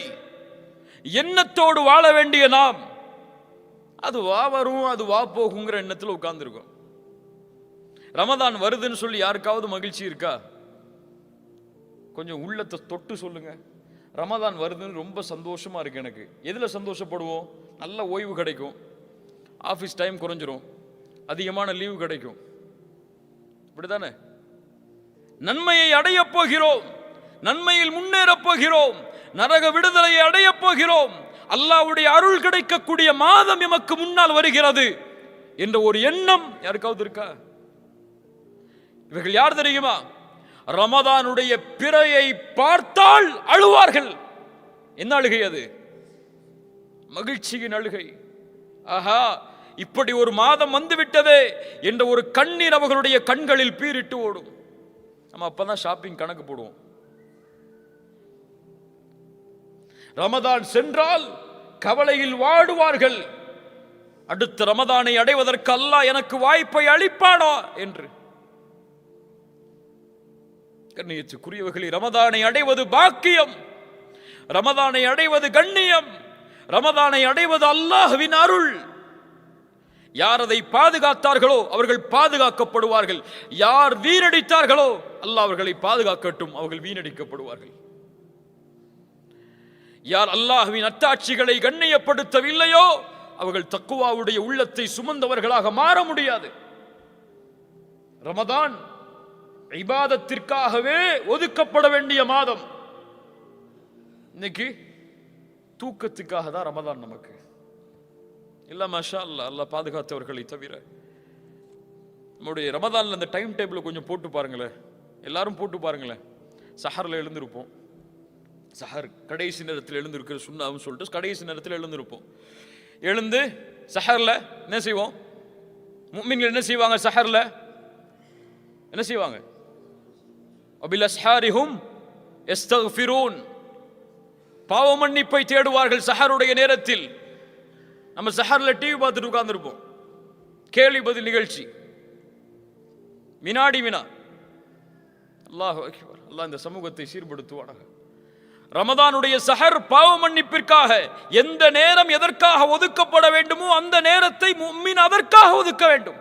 எண்ணத்தோடு வாழ வேண்டிய நாம், அது வா வரும் அது வா போகுங்கிற எண்ணத்தில் உட்கார்ந்துருக்கோம். ரமதான் வருதுன்னு சொல்லி யாருக்காவது மகிழ்ச்சி இருக்கா? கொஞ்சம் உள்ளத்தை தொட்டு சொல்லுங்க. ரமதான் வருதுன்னு ரொம்ப சந்தோஷமா இருக்கு எனக்கு. எதுல சந்தோஷப்படுவோம்? நல்ல ஓய்வு கிடைக்கும், ஆஃபீஸ் டைம் குறைஞ்சிரும், அதிகமான லீவு கிடைக்கும், இப்படிதானே? நன்மையை அடையப் போகிறோம், நன்மையில் முன்னேறப் போகிறோம், நரக விடுதலையை அடையப் போகிறோம், அல்லாஹ்வுடைய அருள் கிடைக்கக்கூடிய மாதம் எமக்கு முன்னால் வருகிறது என்ற ஒரு எண்ணம் யாருக்காவது இருக்கா? இவர்கள் யார் தெரியுமா? ரமதானுடைய பிறையை பார்த்தால் அழுவார்கள். என்ன அழுகை அது? மகிழ்ச்சியின் அழுகை. ஆஹா, இப்படி ஒரு மாதம் வந்துவிட்டதே என்ற ஒரு கண்ணீர் அவர்களுடைய கண்களில் பீரிட்டு ஓடும். நம்ம அப்பதான் ஷாப்பிங் கணக்கு போடுவோம். ரமதான் சென்றால் கவலையில் வாடுவார்கள். அடுத்த ரமதானை அடைவதற்கு அல்லாஹ் எனக்கு வாய்ப்பை அளிப்பானா என்று. கண்ணியத்துக்குரியவர்களே, ரமதானை அடைவது பாக்கியம், ரமதானை அடைவது கண்ணியம், ரமதானை அடைவது அல்லாஹ்வின் அருள். யார் அதை பாதுகாத்தார்களோ அவர்கள் பாதுகாக்கப்படுவார்கள். யார் வீணடித்தார்களோ அல்லாஹ் அவர்களை பாதுகாக்கட்டும், அவர்கள் வீணடிக்கப்படுவார்கள். யார் அல்லாஹ்வின் அத்தாட்சிகளை கண்ணியப்படுத்தவில்லையோ அவர்கள் தக்குவாவுடைய உள்ளத்தை சுமந்தவர்களாக மாற முடியாது. ரமதான் இபாதத்திற்காகவே ஒதுக்கப்பட வேண்டிய மாதம். இன்னைக்கு தூக்கத்துக்காக தான் ரமதான் நமக்கு இல்ல. மாஷா அல்லாஹ், அல்லாஹ் பாதுகாத்தவர்களை தவிர. நம்முடைய ரமதான்ல அந்த டைம் டேபிள் கொஞ்சம் போட்டு பாருங்களேன், எல்லாரும் போட்டு பாருங்களேன். சஹர்ல எழுந்திருப்போம், சஹர் கடைசி நேரத்தில் எழுந்திருக்கிற சுண்ணாவும் சொல்லிட்டு கடைசி நேரத்தில் எழுந்திருப்போம். எழுந்து சஹர்ல என்ன செய்வோம்? முஃமின்கள் என்ன செய்வாங்க? சஹர்ல என்ன செய்வாங்க? அபில் அஸ்ஹாரிஹும் யஸ்தக்ஃபிரூன், பாவ மன்னிப்பை தேடுவார்கள் சஹருடைய நேரத்தில். நம்ம சஹர்ல டிவி பார்த்துட்டு உட்கார்ந்துருப்போம், கேள்வி பதில் நிகழ்ச்சி, வினாடி வினா. அல்லாஹு அக்பர். அல்லாஹ் இந்த சமூகத்தை சீர்படுத்துவானாக. ரமதானுடைய சஹர் பாவ மன்னிப்பிற்காக எந்த நேரம் எதற்காக ஒதுக்கப்பட வேண்டுமோ அந்த நேரத்தை முஃமின் அதற்காக ஒதுக்க வேண்டும்.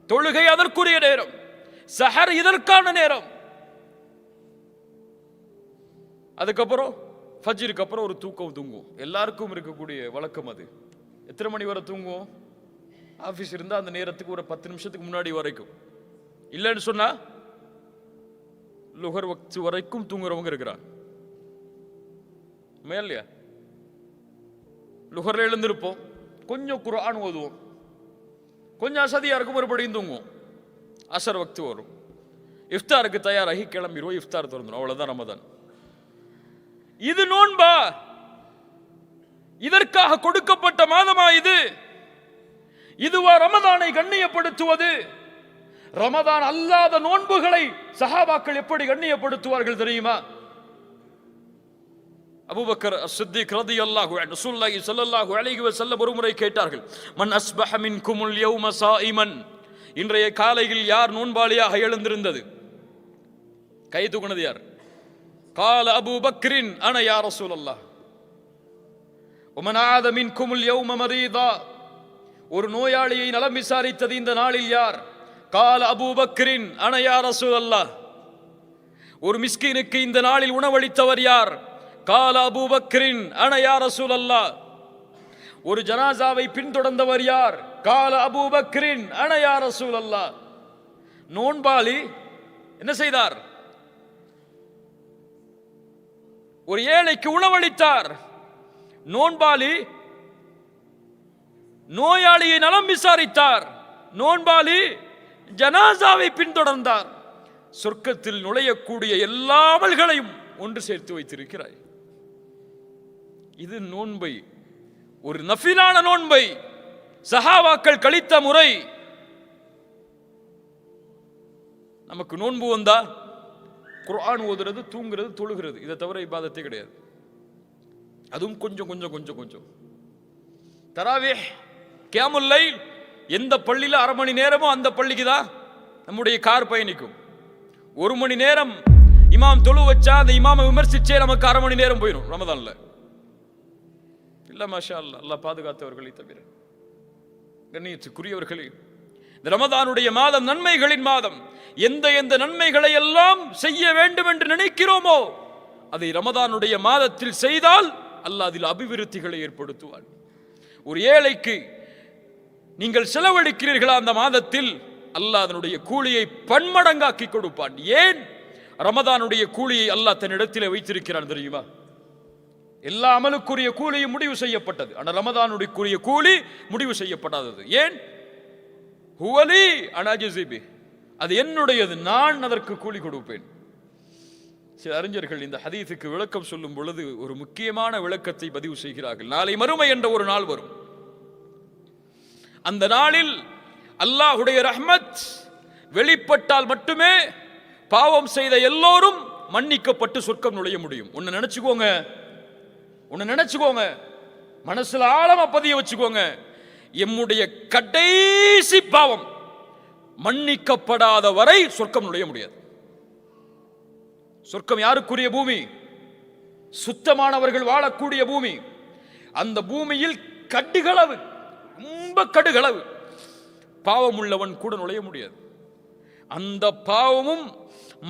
தொழுகை அதற்குரிய நேரம், சஹர் இதற்கான நேரம். அதுக்கப்புறம் ஃபஜ்ருக்கு அப்புறம் ஒரு தூக்கம் தூங்குவோம். எல்லாருக்கும் இருக்கக்கூடிய வழக்கம் அது. எத்தனை மணி வரை தூங்குவோம்? ஆஃபீஸ் இருந்தால் அந்த நேரத்துக்கு ஒரு 10 நிமிஷத்துக்கு முன்னாடி வரைக்கும். இல்லைன்னு சொன்னா லுகர் வக்து வரைக்கும் தூங்குறவங்க இருக்கிறாங்க. இல்லையா? லுகர்ல எழுந்திருப்போம், கொஞ்சம் குர்ஆன் ஓதுவோம், கொஞ்சம் அசதியா இருக்கும், மறுபடியும் தூங்குவோம். அசர் வக்து வரும், இஃப்தாருக்கு தயாராகி கிளம்பிடுவோம், இஃப்தார் திறந்துடும். அவ்வளவுதான் ரமதான். இது நோன்பா? இதற்காக கொடுக்கப்பட்ட மாதமா இது? இதுவா ரமதானை கண்ணியப்படுத்துவது? ரமதான் அல்லாத நோன்புகளை சஹாபாக்கள் எப்படி கண்ணியப்படுத்துவார்கள் தெரியுமா? அபூபக்கர் அஸ்-சித்தீக் ரலியல்லாஹு அன்ஹு ரசூலுல்லாஹி ஸல்லல்லாஹு அலைஹி வஸல்லம் ஒருமுறை கேட்டார்கள், மன் அஸ்பஹ மின்குமுல் யௌம ஸாயிமன், இன்றைய காலையில் யார் நோன்பாளியாக எழுந்திருந்தது? கை தூக்குனது யார்? قال أبو بكر أنا يا رسول الله. ومن عاد منكم اليوم مريضا, ஒரு நோயாளியை நலம் விசாரித்தது இந்த நாளில் யார்? قال أبو بكر أنا يا رسول الله. ஒரு மிஸ்கீனுக்கு இந்த நாளில் உணவளித்தவர் யார்? قال أبو بكر أنا يا رسول الله. ஒரு ஜனாசாவை பின்தொடர்ந்தவர் யார்? قال أبو بكر أنا يا رسول الله. நோன்பாளி என்ன செய்தார்? ஒரு ஏழைக்கு உணவளித்தார். நோன்பாளி நோயாளியை நலம் விசாரித்தார். நோன்பாளி ஜனாசாவை பின்தொடர்ந்தார். சொர்க்கத்தில் நுழையக்கூடிய எல்லா அமல்களையும் ஒன்று சேர்த்து வைத்திருக்கிறாய். இது நோன்பை, ஒரு நஃபிலான நோன்பை சஹாபாக்கள் கழித்த முறை. நமக்கு நோன்பு வந்தா குர்ஆன் ஓதுறது, தூங்குறது, தொழுகிறது, இதை தவிர இபாதத்தே கிடையாது. அதுவும் கொஞ்சம் கொஞ்சம் கொஞ்சம் கொஞ்சம். தராவீஹ், கியாமுல் லைல், எந்த பள்ளியில 1/2 மணி நேரமோ அந்த பள்ளிக்கு தான் நம்முடைய கார் பயணிக்கும். 1 மணி நேரம் இமாம் தொழு வச்சா அந்த இமாமை விமர்சிச்சே நமக்கு 1/2 மணி நேரம் போயிடும் ரமதான்ல. இல்ல மாஷா அல்லாஹ், அல்லாஹ் பாதுகாத்தவர்களை தவிர. கண்ணியத்துக்குரியவர்களே, இந்த ரமதானுடைய மாதம் நன்மைகளின் மாதம். எந்த எந்த நன்மைகளை எல்லாம் செய்ய வேண்டும் என்று நினைக்கிறோமோ அதை ரமதானுடைய மாதத்தில் செய்தால் அல்லாஹ் அதில் அபிவிருத்திகளை ஏற்படுத்துவான். ஒரு ஏழைக்கு நீங்கள் செலவழிக்கிறீர்களா அந்த மாதத்தில், அல்லாஹ் அதனுடைய கூலியை பன்மடங்காக்கி கொடுப்பான். ஏன்? ரமதானுடைய கூலியை அல்லாஹ் தன்னிடத்திலே வைத்திருக்கிறான் தெரியுமா? எல்லா அமலுக்குரிய கூலியும் முடிவு செய்யப்பட்டது, ஆனால் ரமதானுடைய கூறிய கூலி முடிவு செய்யப்படாதது. ஏன்? ஹுவலி அனாஜிபி, அது என்னுடையது, நான் அதற்கு கூலி கொடுப்பேன். சில அறிஞர்கள் இந்த ஹதீஸுக்கு விளக்கம் சொல்லும் பொழுது ஒரு முக்கியமான விளக்கத்தை பதிவு செய்கிறார்கள். நாளை மறுமை என்ற ஒரு நாள் வரும். அந்த நாளில் அல்லாஹ்வுடைய ரஹ்மத் வெளிப்பட்டால் மட்டுமே பாவம் செய்த எல்லோரும் மன்னிக்கப்பட்டு சொர்க்கம் நுழைய முடியும். ஒன்னு நினைச்சுக்கோங்க, மனசுல ஆழமா பதிய வச்சுக்கோங்க. எம்முடைய கடைசி பாவம் மன்னிக்கப்படாத வரை சொர்க்கம் நுழைய முடியாது. சொர்க்கம் யாருக்குரிய பூமி? சுத்தமானவர்கள் வாழக்கூடிய பூமி. அந்த பூமியில் கடுகளவு, ரொம்ப கடுகளவு பாவம் உள்ளவன் கூட நுழைய முடியாது. அந்த பாவமும்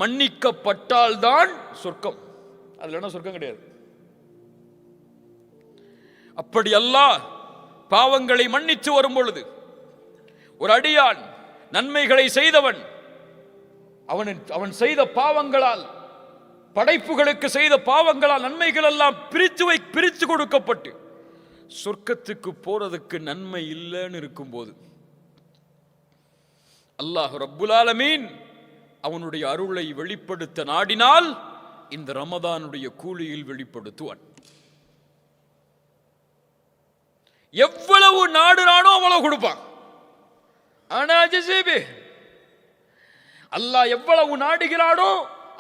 மன்னிக்கப்பட்டால்தான் சொர்க்கம், அதுல என்ன சொர்க்கம் கிடையாது. அப்படி அல்லாஹ் பாவங்களை மன்னித்து வரும் பொழுது ஒரு அடியான் நன்மைகளை செய்தவன், அவன் செய்த பாவங்களால், படைப்புகளுக்கு செய்த பாவங்களால் நன்மைகள் எல்லாம் பிரித்து கொடுக்கப்பட்டு சொர்க்கத்துக்கு போறதுக்கு நன்மை இல்லைன்னு இருக்கும்போது அல்லாஹ் ரப்புல் ஆலமீன் அவனுடைய அருளை வெளிப்படுத்த நாடினால் இந்த ரமதானுடைய கூலியில் வெளிப்படுத்துவான். எவ்வளவு நாடுறானோ அவ்வளவு கொடுப்பான். அல்லாஹ் எவ்வளவு நாடுகிறானோ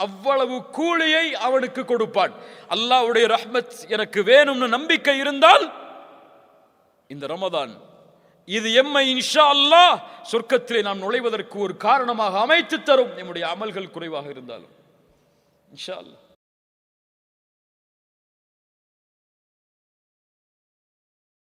அவ்வளவு கூலியை அவனுக்கு கொடுப்பான். அல்லாஹ்வுடைய ரஹ்மத் எனக்கு வேணும்னு நம்பிக்கை இருந்தால் இந்த ரமதான் இது எம்மை இன்ஷா அல்லாஹ் சொர்க்கத்திலே நாம் நுழைவதற்கு ஒரு காரணமாக அமைத்து தரும். நம்முடைய அமல்கள் குறைவாக இருந்தாலும் இன்ஷா அல்லாஹ்.